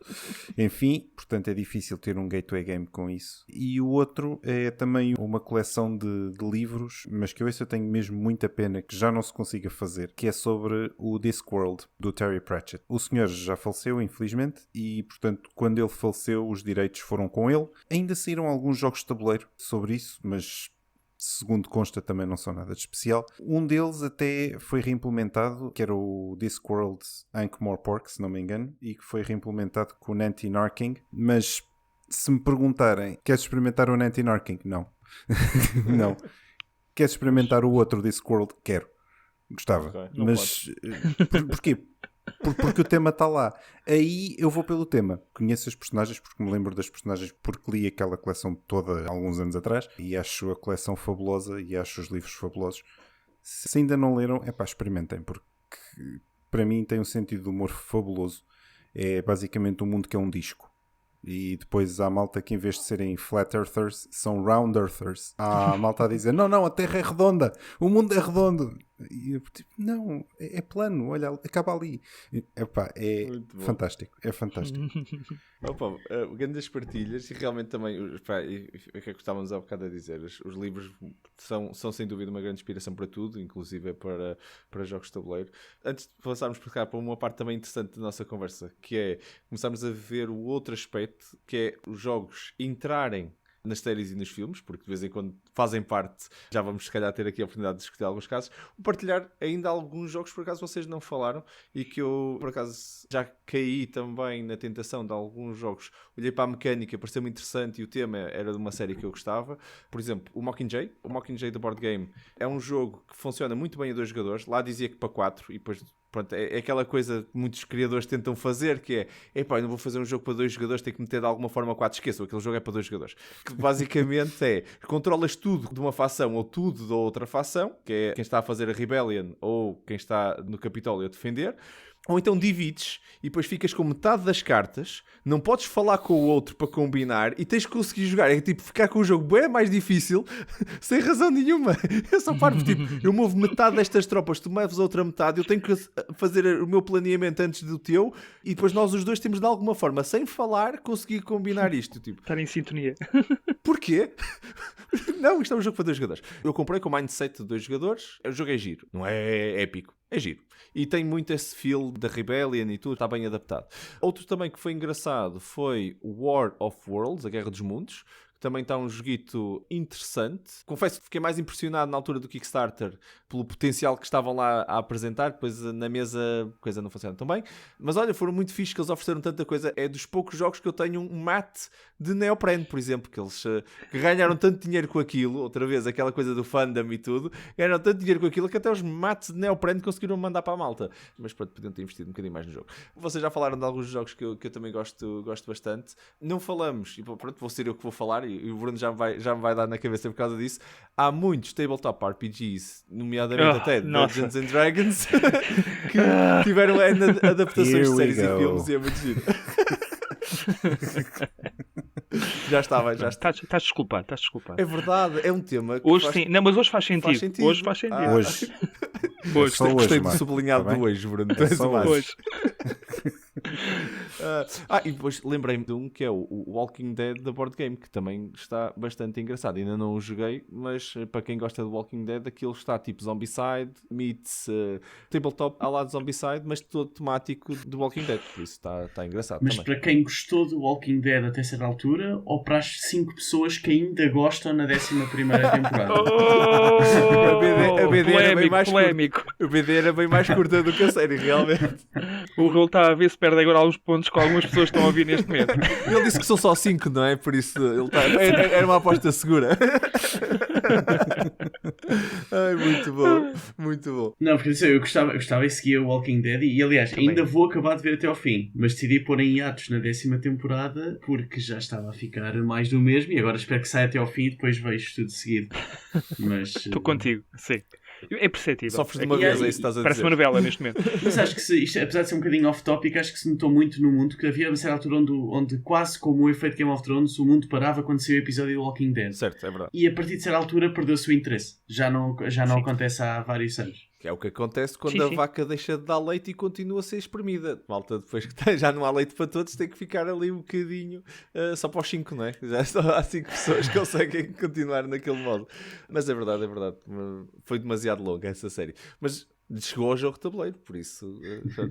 enfim, portanto é difícil ter um gateway game com isso. E o outro é também uma coleção de livros, mas que eu tenho mesmo muita pena que já não se consiga fazer, que é sobre o Discworld, do Terry Pratchett. O senhor já faleceu, infelizmente, e portanto quando ele faleceu os direitos foram com ele. Ainda saíram alguns jogos de tabuleiro sobre isso, mas segundo consta também não são nada de especial. Um deles até foi reimplementado, que era o Discworld Ankh-Morpork, se não me engano, e que foi reimplementado com o Nancy Narking, mas se me perguntarem, queres experimentar o Nancy Narking? Não. Não. Queres experimentar o outro Discworld? Quero. Gostava. Okay, mas porquê? Porque o tema está lá. Aí eu vou pelo tema. Conheço as personagens porque me lembro das personagens, porque li aquela coleção toda há alguns anos atrás e acho a coleção fabulosa e acho os livros fabulosos. Se ainda não leram, experimentem, porque para mim tem um sentido de humor fabuloso. É basicamente um mundo que é um disco. E depois há a malta que em vez de serem flat earthers são round earthers. Há a malta a dizer, não, a Terra é redonda, o mundo é redondo. E eu tipo, não, é plano, olha, acaba ali. Epá, é fantástico, é fantástico. Opa, grandes partilhas e realmente também, o que é que estávamos há bocado a dizer, os livros são sem dúvida uma grande inspiração para tudo, inclusive para jogos de tabuleiro. Antes de passarmos por cá para uma parte também interessante da nossa conversa, que é começarmos a ver o outro aspecto, que é os jogos entrarem nas séries e nos filmes, porque de vez em quando fazem parte, já vamos se calhar ter aqui a oportunidade de discutir alguns casos, partilhar ainda alguns jogos por acaso vocês não falaram e que eu por acaso já caí também na tentação de alguns jogos, olhei para a mecânica, pareceu-me interessante e o tema era de uma série que eu gostava, por exemplo, o Mockingjay do Board Game é um jogo que funciona muito bem a 2 jogadores, lá dizia que para 4 e depois pronto, é aquela coisa que muitos criadores tentam fazer, que é, epá, eu não vou fazer um jogo para 2 jogadores, tenho que meter de alguma forma 4, esqueçam, aquele jogo é para 2 jogadores. Que basicamente é, controlas tudo de uma facção ou tudo da outra facção, que é quem está a fazer a Rebellion ou quem está no Capitólio a defender, ou então divides e depois ficas com metade das cartas, não podes falar com o outro para combinar e tens que conseguir jogar. É tipo, ficar com o jogo bem mais difícil, sem razão nenhuma. Eu só paro, tipo, eu movo metade destas tropas, tu moves a outra metade, eu tenho que fazer o meu planeamento antes do teu e depois nós os dois temos de alguma forma, sem falar, conseguir combinar isto. Tipo, estar em sintonia. Porquê? Não, isto é um jogo para 2 jogadores. Eu comprei com o mindset de 2 jogadores, o jogo é giro, não é épico. É giro. E tem muito esse feel da Rebellion e tudo, está bem adaptado. Outro também que foi engraçado foi o War of Worlds, a Guerra dos Mundos, que também está um joguito interessante. Confesso que fiquei mais impressionado na altura do Kickstarter pelo potencial que estavam lá a apresentar, depois na mesa a coisa não funciona tão bem. Mas olha, foram muito fixos que eles ofereceram tanta coisa. É dos poucos jogos que eu tenho um mate de neoprene, por exemplo, que eles que ganharam tanto dinheiro com aquilo, outra vez, aquela coisa do fandom e tudo, ganharam tanto dinheiro com aquilo que até os mates de neoprene conseguiram mandar para a malta. Mas pronto, podiam ter investido um bocadinho mais no jogo. Vocês já falaram de alguns jogos que eu também gosto bastante. Não falamos, e pronto, vou ser eu que vou falar, e o Bruno já me vai dar na cabeça por causa disso. Há muitos tabletop RPGs, nomeadamente até Dungeons and Dragons, que tiveram adaptações de séries e filmes, e é muito giro. Já estava. Estás desculpado. É verdade, é um tema que hoje sim, não, mas hoje faz sentido. Hoje faz sentido. Hoje. Gostei do sublinhado do hoje, Bruno. Hoje. E depois lembrei-me de um que é o Walking Dead da Board Game, que também está bastante engraçado. Ainda não o joguei, mas para quem gosta de Walking Dead, aquilo está tipo Zombicide meets tabletop ao lado de Zombicide, mas todo temático do Walking Dead, por isso está engraçado. Mas também. Para quem gostou do Walking Dead até certa altura, ou para as 5 pessoas que ainda gostam na 11ª temporada? A BD era bem mais polémico. A BD era bem mais curta do que a série, realmente. O Raul está a ver se perde agora alguns pontos que algumas pessoas estão a ouvir neste momento. Ele disse que são só 5, não é? Por isso ele era uma aposta segura. Ai, muito bom, muito bom. Não, porque eu gostava e seguia o Walking Dead e aliás, também. Ainda vou acabar de ver até ao fim, mas decidi pôr em hiatos na 10ª temporada porque já estava a ficar mais do mesmo e agora espero que saia até ao fim e depois vejo tudo seguido. Mas estou contigo, sim. É perceptível. Sofres de uma vez, é isso que estás a dizer. Parece uma novela neste momento. Mas acho que isto, apesar de ser um bocadinho off-topic, acho que se notou muito no mundo que havia uma certa altura onde quase como o efeito Game of Thrones, o mundo parava quando saiu o episódio do Walking Dead. Certo, é verdade. E a partir de certa altura perdeu-se o interesse. Já não acontece há vários anos. Que é o que acontece quando a vaca deixa de dar leite e continua a ser espremida. Malta, depois que já não há leite para todos, tem que ficar ali um bocadinho só para os 5, não é? Já só há 5 pessoas que conseguem continuar naquele modo. Mas é verdade. Foi demasiado longa essa série. Mas chegou ao jogo de tabuleiro, por isso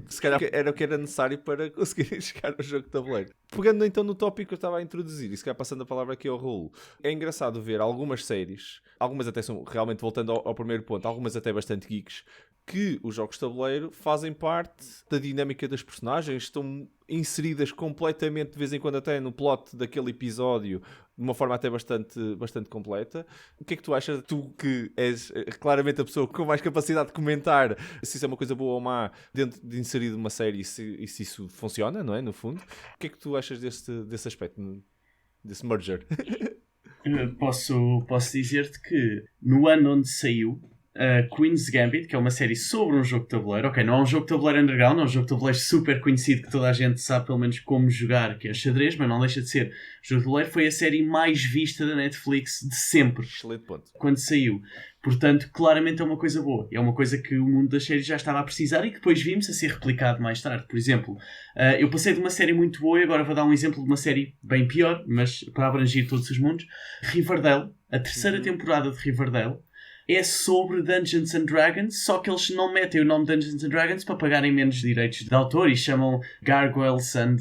se calhar era o que era necessário para conseguirem chegar ao jogo de tabuleiro. Pegando então no tópico que eu estava a introduzir, e se calhar passando a palavra aqui ao Raul, é engraçado ver algumas séries, algumas até são, realmente voltando ao primeiro ponto, algumas até bastante geeks, que os jogos de tabuleiro fazem parte da dinâmica das personagens, estão inseridas completamente, de vez em quando até no plot daquele episódio, de uma forma até bastante completa. O que é que tu achas? Tu que és claramente a pessoa com mais capacidade de comentar se isso é uma coisa boa ou má dentro de inserir uma série e se isso funciona, não é? No fundo. O que é que tu achas desse aspecto, desse merger? Posso dizer-te que no ano onde saiu Queen's Gambit, que é uma série sobre um jogo de tabuleiro. Ok, não é um jogo de tabuleiro underground, é um jogo de tabuleiro super conhecido que toda a gente sabe pelo menos como jogar, que é xadrez, mas não deixa de ser jogo de tabuleiro. Foi a série mais vista da Netflix de sempre. Excelente ponto. Quando saiu. Portanto, claramente é uma coisa boa. É uma coisa que o mundo das séries já estava a precisar e que depois vimos a ser replicado mais tarde. Por exemplo, eu passei de uma série muito boa e agora vou dar um exemplo de uma série bem pior, mas para abranger todos os mundos. Riverdale, a terceira temporada de Riverdale, é sobre Dungeons and Dragons, só que eles não metem o nome Dungeons and Dragons para pagarem menos direitos de autor e chamam Gargoyles and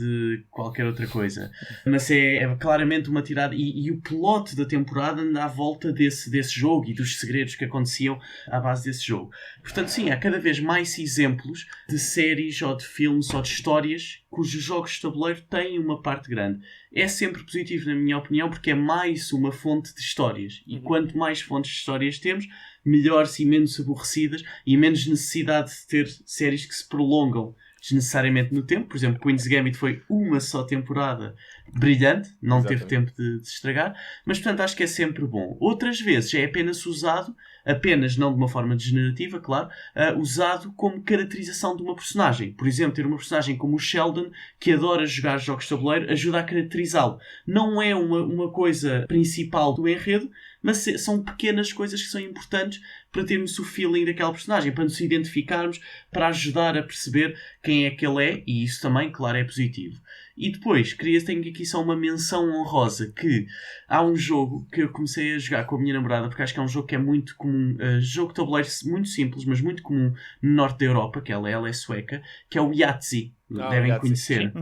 qualquer outra coisa. Mas é claramente uma tirada e o plot da temporada anda à volta desse jogo e dos segredos que aconteciam à base desse jogo. Portanto, sim, há cada vez mais exemplos de séries ou de filmes ou de histórias cujos jogos de tabuleiro têm uma parte grande. É sempre positivo, na minha opinião, porque é mais uma fonte de histórias. E quanto mais fontes de histórias temos, melhores e menos aborrecidas e menos necessidade de ter séries que se prolongam desnecessariamente no tempo. Por exemplo, Queen's Gambit foi uma só temporada brilhante, não teve tempo de estragar, mas portanto acho que é sempre bom. Outras vezes é apenas usado, apenas não de uma forma degenerativa, claro, usado como caracterização de uma personagem. Por exemplo, ter uma personagem como o Sheldon, que adora jogar jogos de tabuleiro, ajuda a caracterizá-lo. Não é uma coisa principal do enredo, mas são pequenas coisas que são importantes para termos o feeling daquela personagem, para nos identificarmos, para ajudar a perceber quem é que ele é, e isso também, claro, é positivo. E depois, tenho aqui só uma menção honrosa, que há um jogo que eu comecei a jogar com a minha namorada, porque acho que é um jogo que é muito comum, jogo de tabuleiro muito simples, mas muito comum no norte da Europa, que ela é sueca, que é o Yahtzee. Devem Yahtzee, conhecer.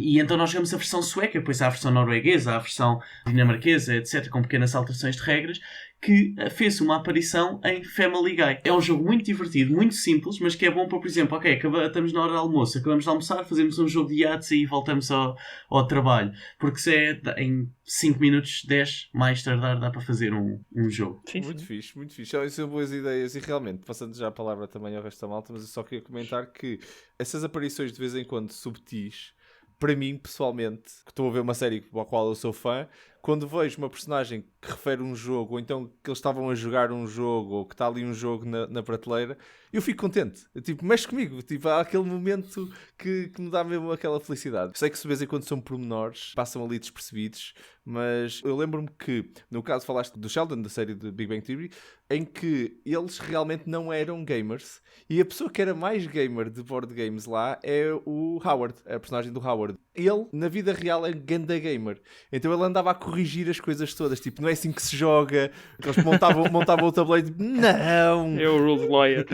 E então nós jogamos a versão sueca, depois há a versão norueguesa, há a versão dinamarquesa, etc., com pequenas alterações de regras, que fez uma aparição em Family Guy. É um jogo muito divertido, muito simples, mas que é bom para, por exemplo, ok, estamos na hora de almoço, acabamos de almoçar, fazemos um jogo de Yahtzee e voltamos ao trabalho. Porque se é em 5 minutos, 10, mais tardar, dá para fazer um jogo. Sim, muito fixe, muito fixe. Isso são boas ideias e realmente, passando já a palavra também ao resto da malta, mas eu só queria comentar que essas aparições de vez em quando subtis, para mim, pessoalmente, que estou a ver uma série com a qual eu sou fã, quando vejo uma personagem que refere um jogo, ou então que eles estavam a jogar um jogo, ou que está ali um jogo na prateleira, eu fico contente. Tipo, mexe comigo. Tipo, há aquele momento que me dá mesmo aquela felicidade. Sei que de vez em quando são pormenores, passam ali despercebidos, mas eu lembro-me que, no caso falaste do Sheldon, da série de Big Bang Theory, em que eles realmente não eram gamers, e a pessoa que era mais gamer de board games lá é o Howard, a personagem do Howard. Ele, na vida real, é ganda gamer. Então ele andava a corrigir as coisas todas. Tipo, não é assim que se joga. Eles montavam o tabuleiro. Tipo, não! É o Rules Lawyer.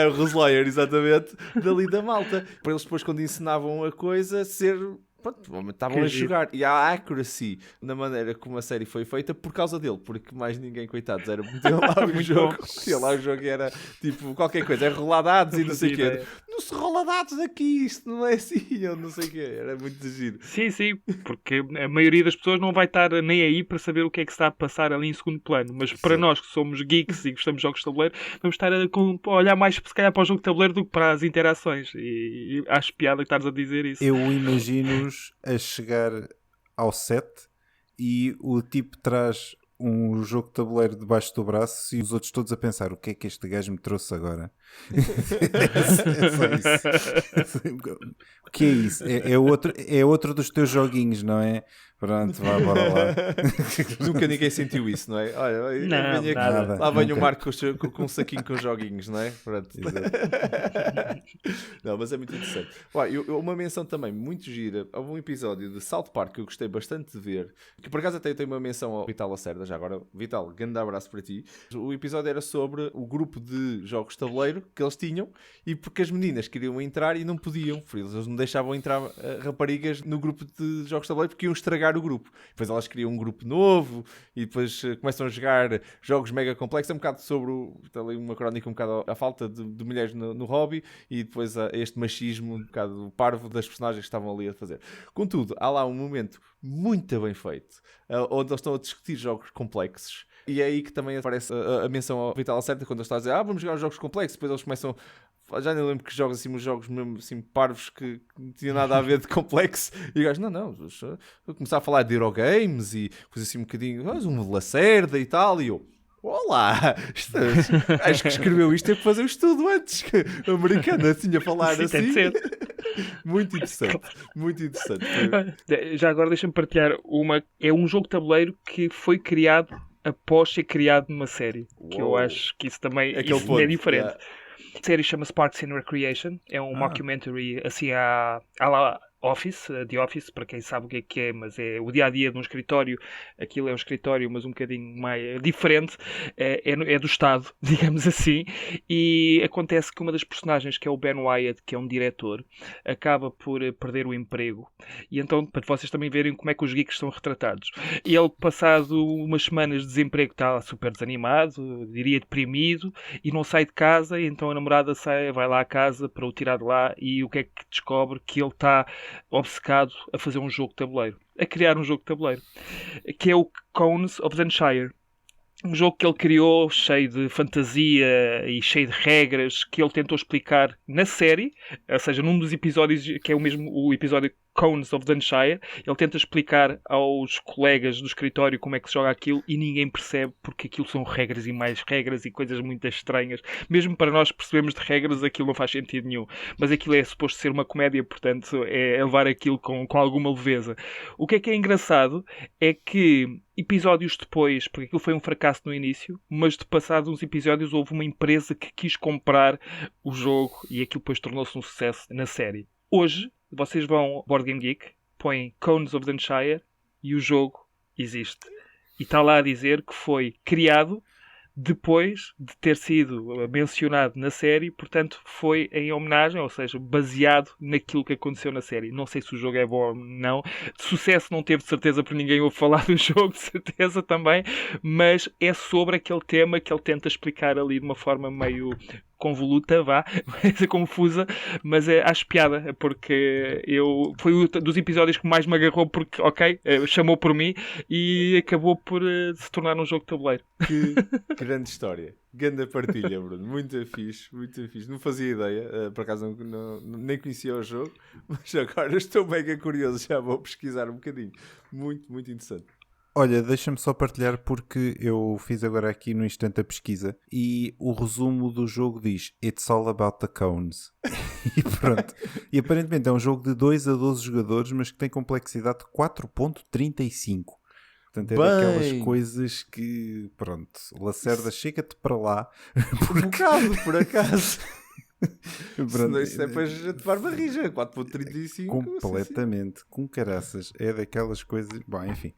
O Rules Lawyer, exatamente. Dali da malta. Para eles depois, quando ensinavam a coisa, ser... Pronto, estavam a jogar. E há accuracy na maneira como a série foi feita por causa dele, porque mais ninguém, coitados, era meter lá o jogo. E lá o jogo era tipo qualquer coisa, é rolar dados e não sei o quê. Não se rola dados aqui, isto não é assim, ou não sei o quê. Era muito giro. Sim, porque a maioria das pessoas não vai estar nem aí para saber o que é que se está a passar ali em segundo plano. Mas para nós que somos geeks e gostamos de jogos de tabuleiro, vamos estar a olhar mais se calhar para o jogo de tabuleiro do que para as interações. E acho piada que estares a dizer isso. Eu imagino a chegar ao set e o tipo traz um jogo de tabuleiro debaixo do braço e os outros todos a pensar: o que é que este gajo me trouxe agora? É só isso. O que é isso? É outro dos teus joguinhos, não é? Pronto, vá, bora lá. Nunca ninguém sentiu isso, não é? Olha, Não, venho nada. lá vem o Nunca. Marco com um saquinho com joguinhos, não é? Pronto. Não, mas é muito interessante. Uma menção também muito gira. Houve um episódio de South Park que eu gostei bastante de ver, que por acaso até tem uma menção ao Vital Lacerda. Já agora, Vital, grande abraço para ti. O episódio era sobre o grupo de jogos de tabuleiro que eles tinham, e porque as meninas queriam entrar e não podiam, eles não deixavam entrar raparigas no grupo de jogos de tabuleiro porque iam estragar o grupo. Depois elas criam um grupo novo e depois começam a jogar jogos mega complexos. É um bocado sobre ali uma crónica um bocado à falta de mulheres no hobby, e depois este machismo um bocado parvo das personagens que estavam ali a fazer. Contudo, há lá um momento muito bem feito onde eles estão a discutir jogos complexos. E é aí que também aparece a menção ao Vital Lacerda, quando ele está a dizer: vamos jogar jogos complexos. Depois eles começam, já nem lembro que jogos, assim, uns jogos mesmo assim parvos que não tinham nada a ver de complexo. E o gajo: não, vou começar a falar de Eurogames e coisa assim um bocadinho, um Lacerda e tal. E eu: olá, acho que escreveu isto é para fazer o estudo antes, que a americana tinha a falar Sim, tem assim. de ser. Muito interessante, muito interessante. Já agora deixa-me partilhar uma. É um jogo de tabuleiro que foi criado após ser criado numa série. Que eu Uou. acho que isso também Aquele isso ponto, é diferente. yeah. A série chama-se Parks and Recreation. É um mockumentary assim à la Office, The Office, para quem sabe o que é, mas é o dia-a-dia de um escritório. Aquilo é um escritório, mas um bocadinho mais diferente. É do Estado, digamos assim. E acontece que uma das personagens, que é o Ben Wyatt, que é um diretor, acaba por perder o emprego. E então, para vocês também verem como é que os geeks são retratados. E ele, passado umas semanas de desemprego, está super desanimado, diria deprimido, e não sai de casa. E então a namorada vai lá à casa para o tirar de lá, e o que é que descobre? Que ele está obcecado a fazer um jogo de tabuleiro, a criar um jogo de tabuleiro, que é o Cones of Dunshire. Um jogo que ele criou cheio de fantasia e cheio de regras, que ele tentou explicar na série, ou seja, num dos episódios, que é o mesmo o episódio Cones of Dunshire, ele tenta explicar aos colegas do escritório como é que se joga aquilo e ninguém percebe, porque aquilo são regras e mais regras e coisas muito estranhas. Mesmo para nós percebermos de regras, aquilo não faz sentido nenhum. Mas aquilo é suposto ser uma comédia, portanto é levar aquilo com alguma leveza. O que é engraçado é que episódios depois, porque aquilo foi um fracasso no início, mas de passados uns episódios houve uma empresa que quis comprar o jogo e aquilo depois tornou-se um sucesso na série. Hoje, vocês vão ao Board Game Geek, põem Cones of Dunshire e o jogo existe. E está lá a dizer que foi criado depois de ter sido mencionado na série, portanto foi em homenagem, ou seja, baseado naquilo que aconteceu na série. Não sei se o jogo é bom ou não. De sucesso não teve, de certeza, por ninguém ouve falar do jogo, de certeza também, mas é sobre aquele tema que ele tenta explicar ali de uma forma meio convoluta, confusa, mas acho piada, porque foi um dos episódios que mais me agarrou, porque, chamou por mim e acabou por se tornar um jogo de tabuleiro. Que grande história, grande partilha, Bruno, muito fixe, muito fixe. Não fazia ideia, por acaso nem conhecia o jogo, mas agora estou mega curioso, já vou pesquisar um bocadinho. Muito, muito interessante. Olha, deixa-me só partilhar, porque eu fiz agora aqui no instante a pesquisa e o resumo do jogo diz: It's all about the cones. E pronto. E aparentemente é um jogo de 2 a 12 jogadores, mas que tem complexidade de 4.35. Portanto, é daquelas coisas que, pronto, Lacerda, chega-te para lá. Por acaso. Senão isso depois a te vai barrija. 4.35. Completamente, com caraças. É daquelas coisas. Bom, enfim.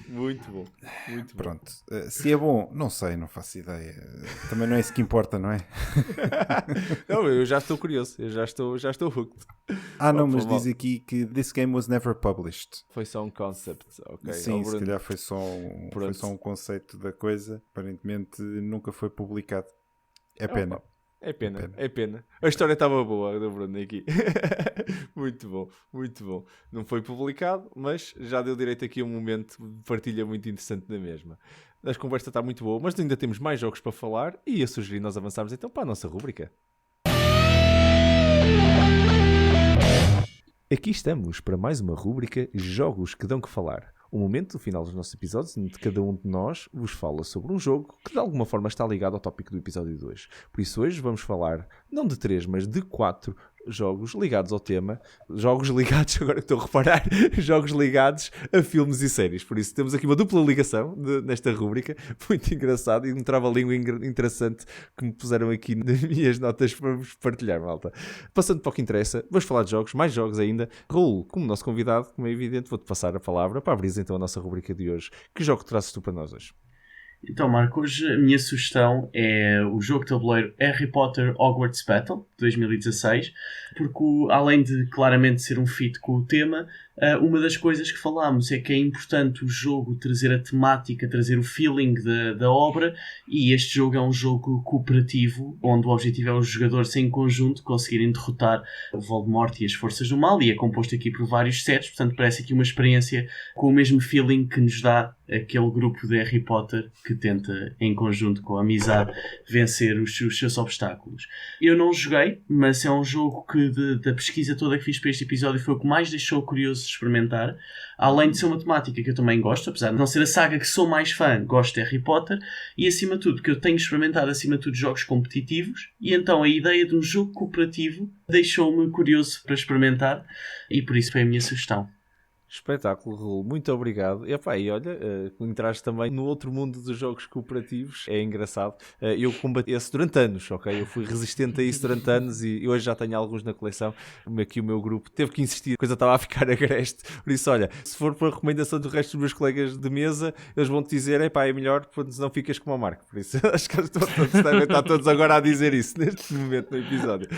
Muito bom, muito pronto. Se é bom, não sei, não faço ideia. Também não é isso que importa, não é? Não, eu já estou curioso, eu já estou hooked. Não, mas diz aqui que this game was never published. Foi só um concept, ok. Sim, se calhar foi só um conceito da coisa. Aparentemente nunca foi publicado. É pena. É pena. A história estava boa do Bruno aqui. Muito bom, muito bom. Não foi publicado, mas já deu direito aqui a um momento de partilha muito interessante da mesma. A conversa está muito boa, mas ainda temos mais jogos para falar e ia sugerir nós avançarmos então para a nossa rúbrica. Aqui estamos para mais uma rúbrica Jogos que dão que falar. o momento, no final dos nossos episódios, onde cada um de nós vos fala sobre um jogo que de alguma forma está ligado ao tópico do episódio 2. Por isso hoje vamos falar, não de 3, mas de 4 jogos ligados ao tema, jogos ligados, agora que estou a reparar, jogos ligados a filmes e séries. Por isso temos aqui uma dupla ligação nesta rúbrica, muito engraçado, e um trava-língua interessante que me puseram aqui nas minhas notas para vos partilhar, malta. Passando para o que interessa, vamos falar de jogos, mais jogos ainda. Raul, como nosso convidado, como é evidente, vou-te passar a palavra para abrir então a nossa rúbrica de hoje. Que jogo trazes tu para nós hoje? Então, Marco, hoje a minha sugestão é o jogo de tabuleiro Harry Potter Hogwarts Battle, de 2016, porque além de claramente ser um feat com o tema, uma das coisas que falámos é que é importante o jogo trazer a temática, trazer o feeling da obra, e este jogo é um jogo cooperativo, onde o objetivo é os jogadores em conjunto conseguirem derrotar o Voldemort e as forças do mal, e é composto aqui por vários sets, portanto parece aqui uma experiência com o mesmo feeling que nos dá aquele grupo de Harry Potter que tenta, em conjunto com a amizade, vencer os seus obstáculos. Eu não joguei, mas é um jogo que da pesquisa toda que fiz para este episódio foi o que mais deixou curioso de experimentar. Além de ser uma temática que eu também gosto, apesar de não ser a saga que sou mais fã, gosto de Harry Potter, e acima de tudo, que eu tenho experimentado acima de tudo jogos competitivos, e então a ideia de um jogo cooperativo deixou-me curioso para experimentar, e por isso foi a minha sugestão. Espetáculo, Raul. Muito obrigado. E olha, entraste também no outro mundo dos jogos cooperativos. É engraçado. Eu combati esse durante anos, ok? Eu fui resistente a isso durante anos e hoje já tenho alguns na coleção. Aqui o meu grupo teve que insistir, a coisa estava a ficar agreste. Por isso, olha, se for por recomendação do resto dos meus colegas de mesa, eles vão-te dizer, é melhor, se não ficas como o Marco. Por isso, acho que devem estar todos agora a dizer isso neste momento no episódio.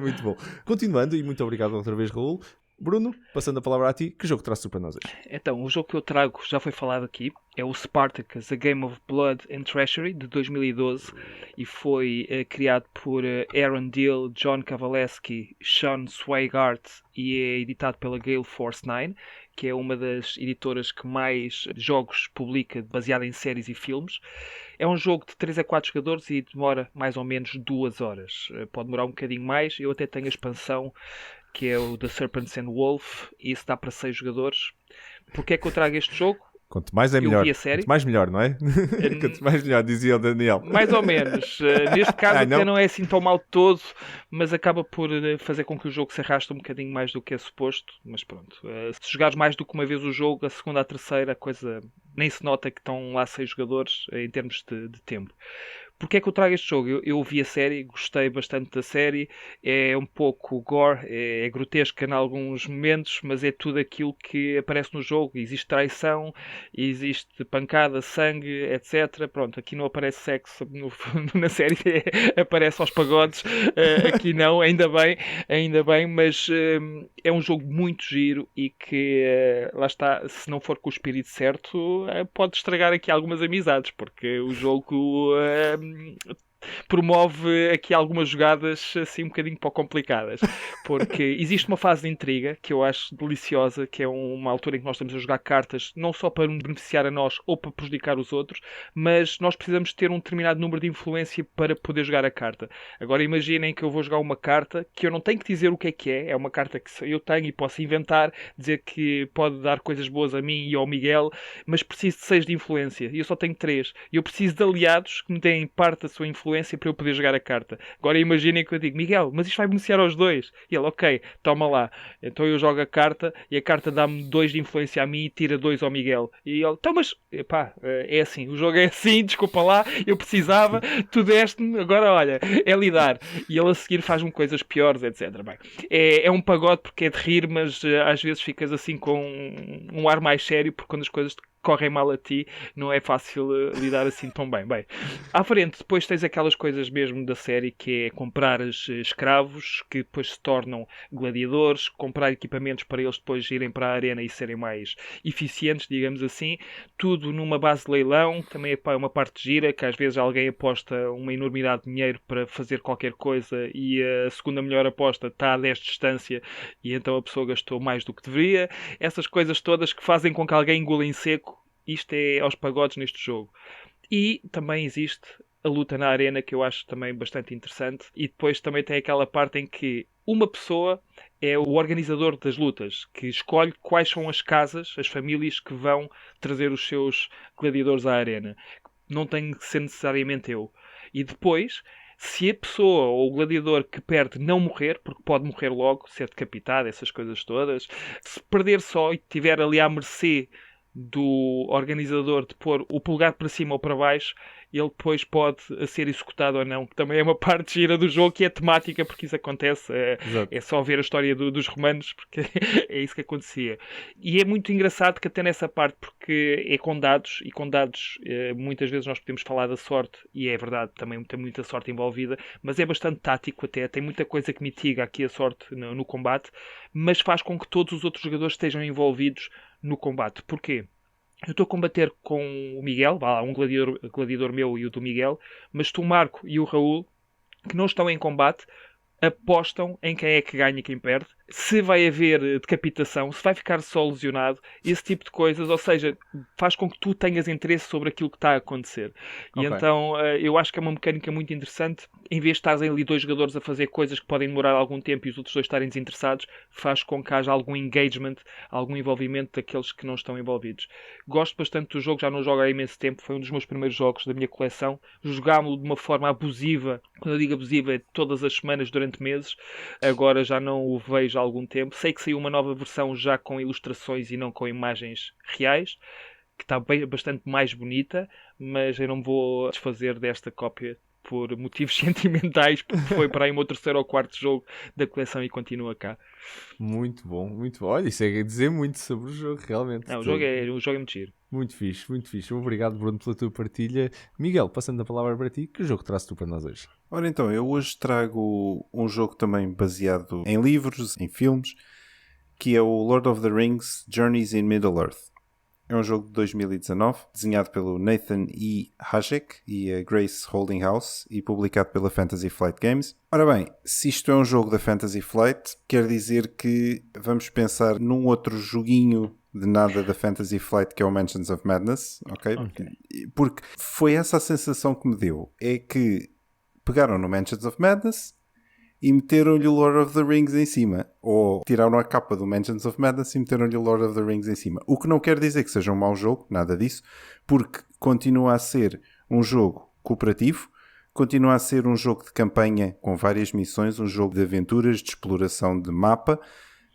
Muito bom. Continuando, e muito obrigado outra vez, Raul. Bruno, passando a palavra a ti, que jogo trazes para nós hoje? Então, o jogo que eu trago já foi falado aqui, é o Spartacus, A Game of Blood and Treachery, de 2012, e foi criado por Aaron Deal, John Kavaleski, Sean Swigart, e é editado pela Gale Force 9, que é uma das editoras que mais jogos publica baseada em séries e filmes. É um jogo de 3 a 4 jogadores e demora mais ou menos 2 horas. Pode demorar um bocadinho mais, eu até tenho a expansão, que é o The Serpents and Wolf, e isso dá para 6 jogadores. Porquê é que eu trago este jogo? Quanto mais é melhor. Eu vi a série. Quanto mais melhor, não é? Quanto mais melhor, dizia o Daniel. Mais ou menos. Neste caso até não é assim tão mal todo, mas acaba por fazer com que o jogo se arraste um bocadinho mais do que é suposto. Mas pronto, se jogares mais do que uma vez o jogo, a segunda, a terceira, a coisa nem se nota que estão lá 6 jogadores em termos de tempo. Porquê é que eu trago este jogo? Eu vi a série, gostei bastante da série, é um pouco gore, é grotesca em alguns momentos, mas é tudo aquilo que aparece no jogo. Existe traição, existe pancada, sangue, etc. Pronto, aqui não aparece sexo na série, aparece aos pagodes, aqui não, ainda bem, mas é um jogo muito giro e que, lá está, se não for com o espírito certo, pode estragar aqui algumas amizades, porque o jogo promove aqui algumas jogadas assim um bocadinho pouco complicadas, porque existe uma fase de intriga que eu acho deliciosa, que é uma altura em que nós estamos a jogar cartas não só para nos beneficiar a nós ou para prejudicar os outros, mas nós precisamos ter um determinado número de influência para poder jogar a carta. Agora imaginem que eu vou jogar uma carta que eu não tenho que dizer o que é uma carta que eu tenho e posso inventar, dizer que pode dar coisas boas a mim e ao Miguel, mas preciso de 6 de influência e eu só tenho 3, e eu preciso de aliados que me deem parte da sua influência para eu poder jogar a carta. Agora imaginem que eu digo, Miguel, mas isto vai beneficiar aos dois. E ele, ok, toma lá. Então eu jogo a carta e a carta dá-me 2 de influência a mim e tira 2 ao Miguel. E ele, então mas, epá, é assim, o jogo é assim, desculpa lá, eu precisava, tu deste-me, agora olha, é lidar. E ele a seguir faz-me coisas piores, etc. Bem, é um pagode porque é de rir, mas às vezes ficas assim com um ar mais sério, porque quando as coisas correm mal a ti, não é fácil lidar assim tão bem. Bem, à frente, depois tens aquelas coisas mesmo da série, que é comprar escravos, que depois se tornam gladiadores, comprar equipamentos para eles depois irem para a arena e serem mais eficientes, digamos assim, tudo numa base de leilão, também é uma parte gira, que às vezes alguém aposta uma enormidade de dinheiro para fazer qualquer coisa e a segunda melhor aposta está a 10 de distância e então a pessoa gastou mais do que deveria. Essas coisas todas que fazem com que alguém engula em seco. Isto é aos pagodes neste jogo. E também existe a luta na arena, que eu acho também bastante interessante. E depois também tem aquela parte em que uma pessoa é o organizador das lutas, que escolhe quais são as casas, as famílias que vão trazer os seus gladiadores à arena. Não tem que ser necessariamente eu. E depois, se a pessoa ou o gladiador que perde não morrer, porque pode morrer logo, ser decapitado, essas coisas todas, se perder só e estiver ali à mercê do organizador de pôr o polegar para cima ou para baixo, ele depois pode ser executado ou não, que também é uma parte gira do jogo, que é temática, porque isso acontece. É só ver a história dos romanos, porque é isso que acontecia. E é muito engraçado que até nessa parte, porque é com dados, e com dados muitas vezes nós podemos falar da sorte, e é verdade, também tem muita sorte envolvida, mas é bastante tático até, tem muita coisa que mitiga aqui a sorte no combate, mas faz com que todos os outros jogadores estejam envolvidos no combate. Porquê? Eu estou a combater com o Miguel, um gladiador meu e o do Miguel, mas o Marco e o Raul, que não estão em combate, apostam em quem é que ganha e quem perde, se vai haver decapitação, se vai ficar só lesionado, esse tipo de coisas, ou seja, faz com que tu tenhas interesse sobre aquilo que está a acontecer. E então eu acho que é uma mecânica muito interessante. Em vez de estarem ali dois jogadores a fazer coisas que podem demorar algum tempo e os outros dois estarem desinteressados, faz com que haja algum engagement, algum envolvimento daqueles que não estão envolvidos. Gosto bastante do jogo, já não jogo há imenso tempo, foi um dos meus primeiros jogos da minha coleção. Jogámo-lo de uma forma abusiva, quando eu digo abusiva é todas as semanas durante meses, agora já não o vejo há algum tempo. Sei que saiu uma nova versão já com ilustrações e não com imagens reais, que está bastante mais bonita, mas eu não me vou desfazer desta cópia por motivos sentimentais, porque foi para aí o meu terceiro ou quarto jogo da coleção e continua cá. Muito bom, muito bom. Olha, isso é dizer muito sobre o jogo, realmente. Não, o jogo é muito giro. Muito fixe, muito fixe. Obrigado, Bruno, pela tua partilha. Miguel, passando a palavra para ti, que jogo trazes tu para nós hoje? Ora então, eu hoje trago um jogo também baseado em livros, em filmes, que é o Lord of the Rings Journeys in Middle-earth. É um jogo de 2019, desenhado pelo Nathan E. Hajek e a Grace Holdinghouse e publicado pela Fantasy Flight Games. Ora bem, se isto é um jogo da Fantasy Flight, quer dizer que vamos pensar num outro joguinho de nada da Fantasy Flight, que é o Mansions of Madness, ok? Porque foi essa a sensação que me deu. É que pegaram no Mansions of Madness e meteram-lhe o Lord of the Rings em cima. Ou tiraram a capa do Mansions of Madness e meteram-lhe o Lord of the Rings em cima. O que não quer dizer que seja um mau jogo, nada disso, porque continua a ser um jogo cooperativo, continua a ser um jogo de campanha com várias missões, um jogo de aventuras, de exploração de mapa.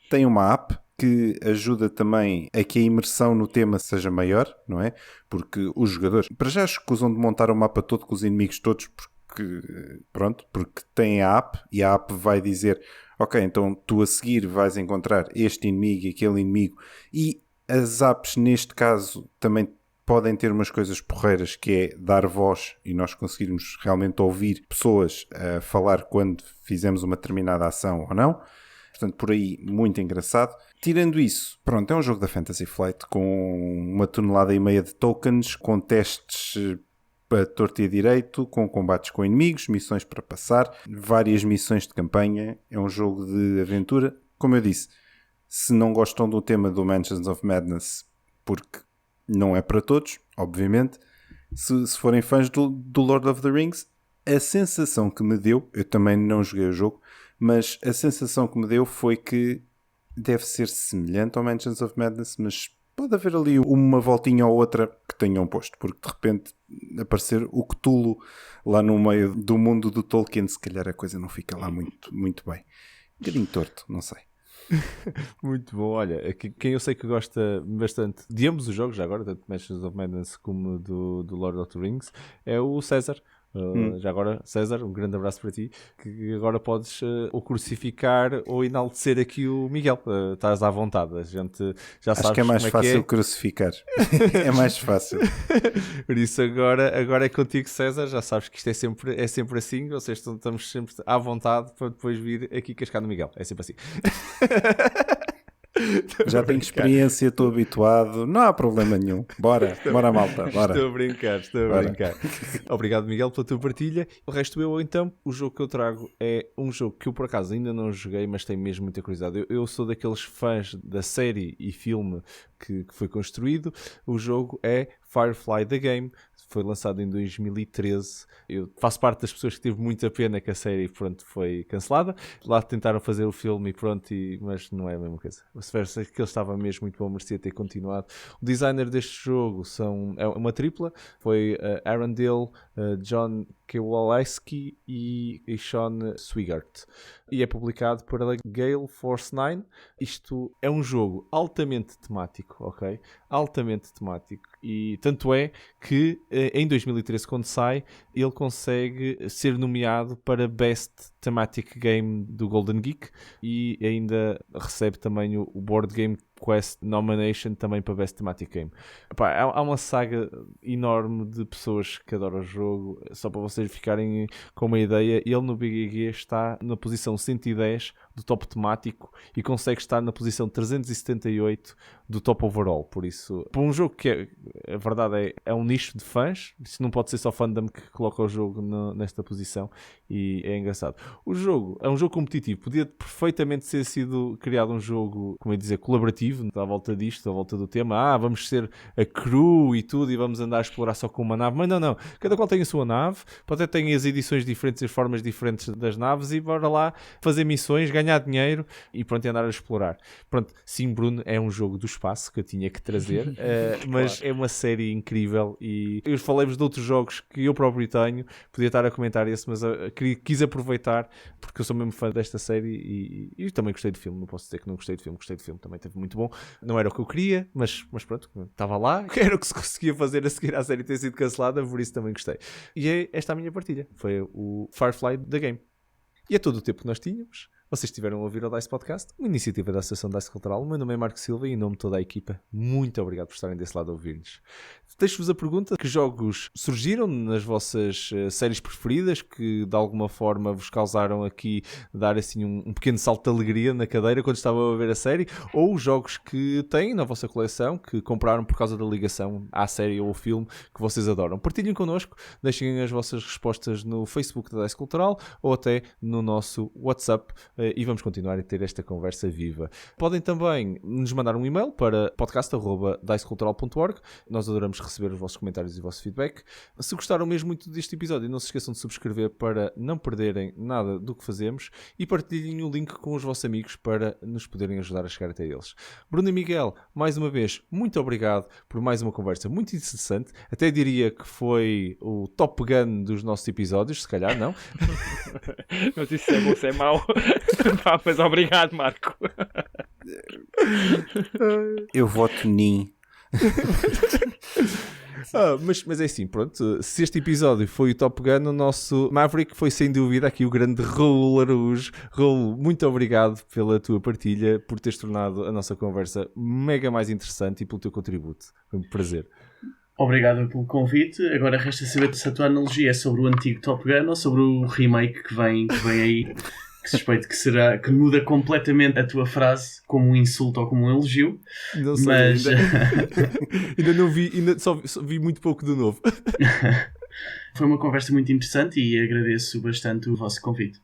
Tem uma app que ajuda também a que a imersão no tema seja maior, não é? Porque os jogadores, para já, escusam de montar o mapa todo com os inimigos todos, porque tem a app e a app vai dizer, ok, então tu a seguir vais encontrar este inimigo e aquele inimigo, e as apps neste caso também podem ter umas coisas porreiras, que é dar voz e nós conseguirmos realmente ouvir pessoas a falar quando fizemos uma determinada ação ou não. Portanto, por aí, muito engraçado. Tirando isso, pronto, é um jogo da Fantasy Flight com 1,5 toneladas de tokens, com testes para torto e direito, com combates com inimigos, missões para passar, várias missões de campanha. É um jogo de aventura. Como eu disse, se não gostam do tema do Mansions of Madness, porque não é para todos, obviamente, se forem fãs do Lord of the Rings, a sensação que me deu, eu também não joguei o jogo, mas a sensação que me deu foi que deve ser semelhante ao Mansions of Madness, mas pode haver ali uma voltinha ou outra que tenham posto, porque de repente aparecer o Cthulhu lá no meio do mundo do Tolkien, se calhar a coisa não fica lá muito bem. Um bocadinho torto, não sei. Muito bom, olha, quem eu sei que gosta bastante de ambos os jogos, já agora, tanto Mansions of Madness como do Lord of the Rings, é o César. Já agora, César, um grande abraço para ti, que agora podes ou crucificar ou enaltecer aqui o Miguel. Estás à vontade, a gente já sabe. Acho que é mais fácil crucificar. É mais fácil. Por isso agora é contigo, César, já sabes que isto é sempre assim, vocês estamos sempre à vontade para depois vir aqui cascar no Miguel, é sempre assim. Já tenho experiência, estou habituado, não há problema nenhum. Bora malta, bora. Estou a brincar. Obrigado, Miguel, pela tua partilha. O resto então, o jogo que eu trago é um jogo que eu por acaso ainda não joguei, mas tenho mesmo muita curiosidade. Eu sou daqueles fãs da série e filme que foi construído. O jogo é Firefly The Game, foi lançado em 2013. Eu faço parte das pessoas que teve muita pena que a série foi cancelada. Lá tentaram fazer o filme e pronto, mas não é a mesma coisa. Se fosse que ele estava mesmo muito bom, merecia ter continuado. O designer deste jogo é uma tripla. Foi Arundel, John Kowalski e Sean Swigert. E é publicado pela Gale Force 9. Isto é um jogo altamente temático, ok? Altamente temático. E tanto é que em 2013, quando sai, ele consegue ser nomeado para Best Thematic Game do Golden Geek e ainda recebe também o Board Game Quest Nomination também para Best Thematic Game. Epá, há uma saga enorme de pessoas que adoram o jogo. Só para vocês ficarem com uma ideia, ele no BGG está na posição 110 do top temático e consegue estar na posição 378 do top overall. Por isso, para um jogo que a verdade é um nicho de fãs, isso não pode ser só fandom que coloca o jogo nesta posição, e é engraçado. O jogo é um jogo competitivo, podia perfeitamente ter sido criado um jogo, como eu ia dizer, colaborativo, à volta disto, à volta do tema, vamos ser a crew e tudo e vamos andar a explorar só com uma nave, mas não, cada qual tem a sua nave, pode até ter as edições diferentes, as formas diferentes das naves e bora lá fazer missões, ganhar dinheiro e pronto, andar a explorar. Pronto, sim, Bruno, é um jogo do espaço que eu tinha que trazer, mas é uma série incrível e eu falei-vos de outros jogos que eu próprio tenho, podia estar a comentar esse, mas quis aproveitar porque eu sou mesmo fã desta série e também gostei do filme, não posso dizer que não gostei do filme também teve muito bom, não era o que eu queria, mas pronto, estava lá, era o que se conseguia fazer a seguir à série ter sido cancelada, por isso também gostei. E é esta a minha partilha, foi o Firefly The Game. E é todo o tempo que nós tínhamos. Vocês estiveram a ouvir o DICE Podcast, uma iniciativa da Associação DICE Cultural. O meu nome é Marco Silva e em nome de toda a equipa, muito obrigado por estarem desse lado a ouvir-nos. Deixo-vos a pergunta: que jogos surgiram nas vossas séries preferidas que de alguma forma vos causaram aqui dar assim um pequeno salto de alegria na cadeira quando estavam a ver a série, ou jogos que têm na vossa coleção que compraram por causa da ligação à série ou ao filme que vocês adoram? Partilhem connosco, deixem as vossas respostas no Facebook da DICE Cultural ou até no nosso WhatsApp e vamos continuar a ter esta conversa viva. Podem também nos mandar um e-mail para podcast@dicecultural.org. Nós adoramos receber os vossos comentários e o vosso feedback. Se gostaram mesmo muito deste episódio, não se esqueçam de subscrever para não perderem nada do que fazemos e partilhem o link com os vossos amigos para nos poderem ajudar a chegar até eles. Bruno e Miguel, mais uma vez, muito obrigado por mais uma conversa muito interessante. Até diria que foi o Top Gun dos nossos episódios, se calhar, não? Mas isso é bom, isso é mau. Mas obrigado, Marco. Eu voto NIM. Mas é assim, pronto, se este episódio foi o Top Gun, o nosso Maverick foi sem dúvida aqui o grande Raul Araújo. Raul, muito obrigado pela tua partilha, por teres tornado a nossa conversa mega mais interessante e pelo teu contributo. Foi um prazer. Obrigado pelo convite. Agora resta saber se a tua analogia é sobre o antigo Top Gun ou sobre o remake que vem aí. Que suspeito que muda completamente a tua frase como um insulto ou como um elogio. Não sei, mas ainda não vi, só vi muito pouco do novo. Foi uma conversa muito interessante e agradeço bastante o vosso convite.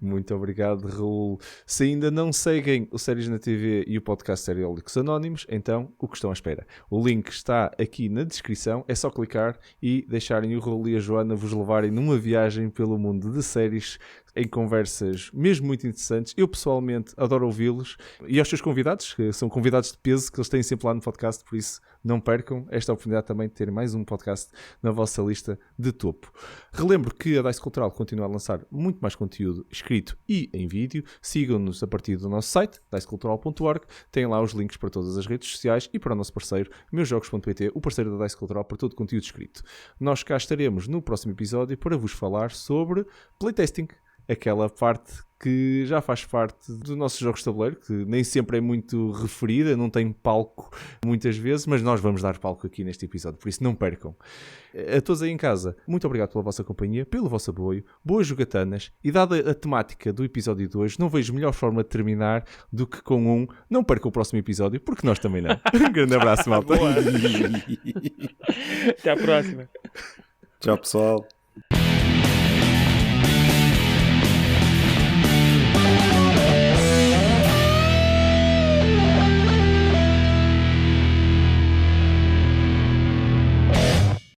Muito obrigado, Raul. Se ainda não seguem o Séries na TV e o podcast Seriólicos Anónimos, então o que estão à espera? O link está aqui na descrição, é só clicar e deixarem o Raul e a Joana vos levarem numa viagem pelo mundo de séries, em conversas mesmo muito interessantes. Eu pessoalmente adoro ouvi-los e aos seus convidados, que são convidados de peso que eles têm sempre lá no podcast, por isso não percam esta oportunidade também de terem mais um podcast na vossa lista de topo. Relembro que a DICE Cultural continua a lançar muito mais conteúdo escrito e em vídeo. Sigam-nos a partir do nosso site, dicecultural.org. Têm lá os links para todas as redes sociais e para o nosso parceiro, meusjogos.pt, o parceiro da DICE Cultural para todo o conteúdo escrito. Nós cá estaremos no próximo episódio para vos falar sobre playtesting, aquela parte que já faz parte dos nossos jogos de tabuleiro, que nem sempre é muito referida, não tem palco muitas vezes, mas nós vamos dar palco aqui neste episódio, por isso não percam. A todos aí em casa, muito obrigado pela vossa companhia, pelo vosso apoio, boas jogatanas, e dada a temática do episódio de hoje, não vejo melhor forma de terminar do que com não percam o próximo episódio, porque nós também não. Um grande abraço, malta. Até à próxima. Tchau, pessoal.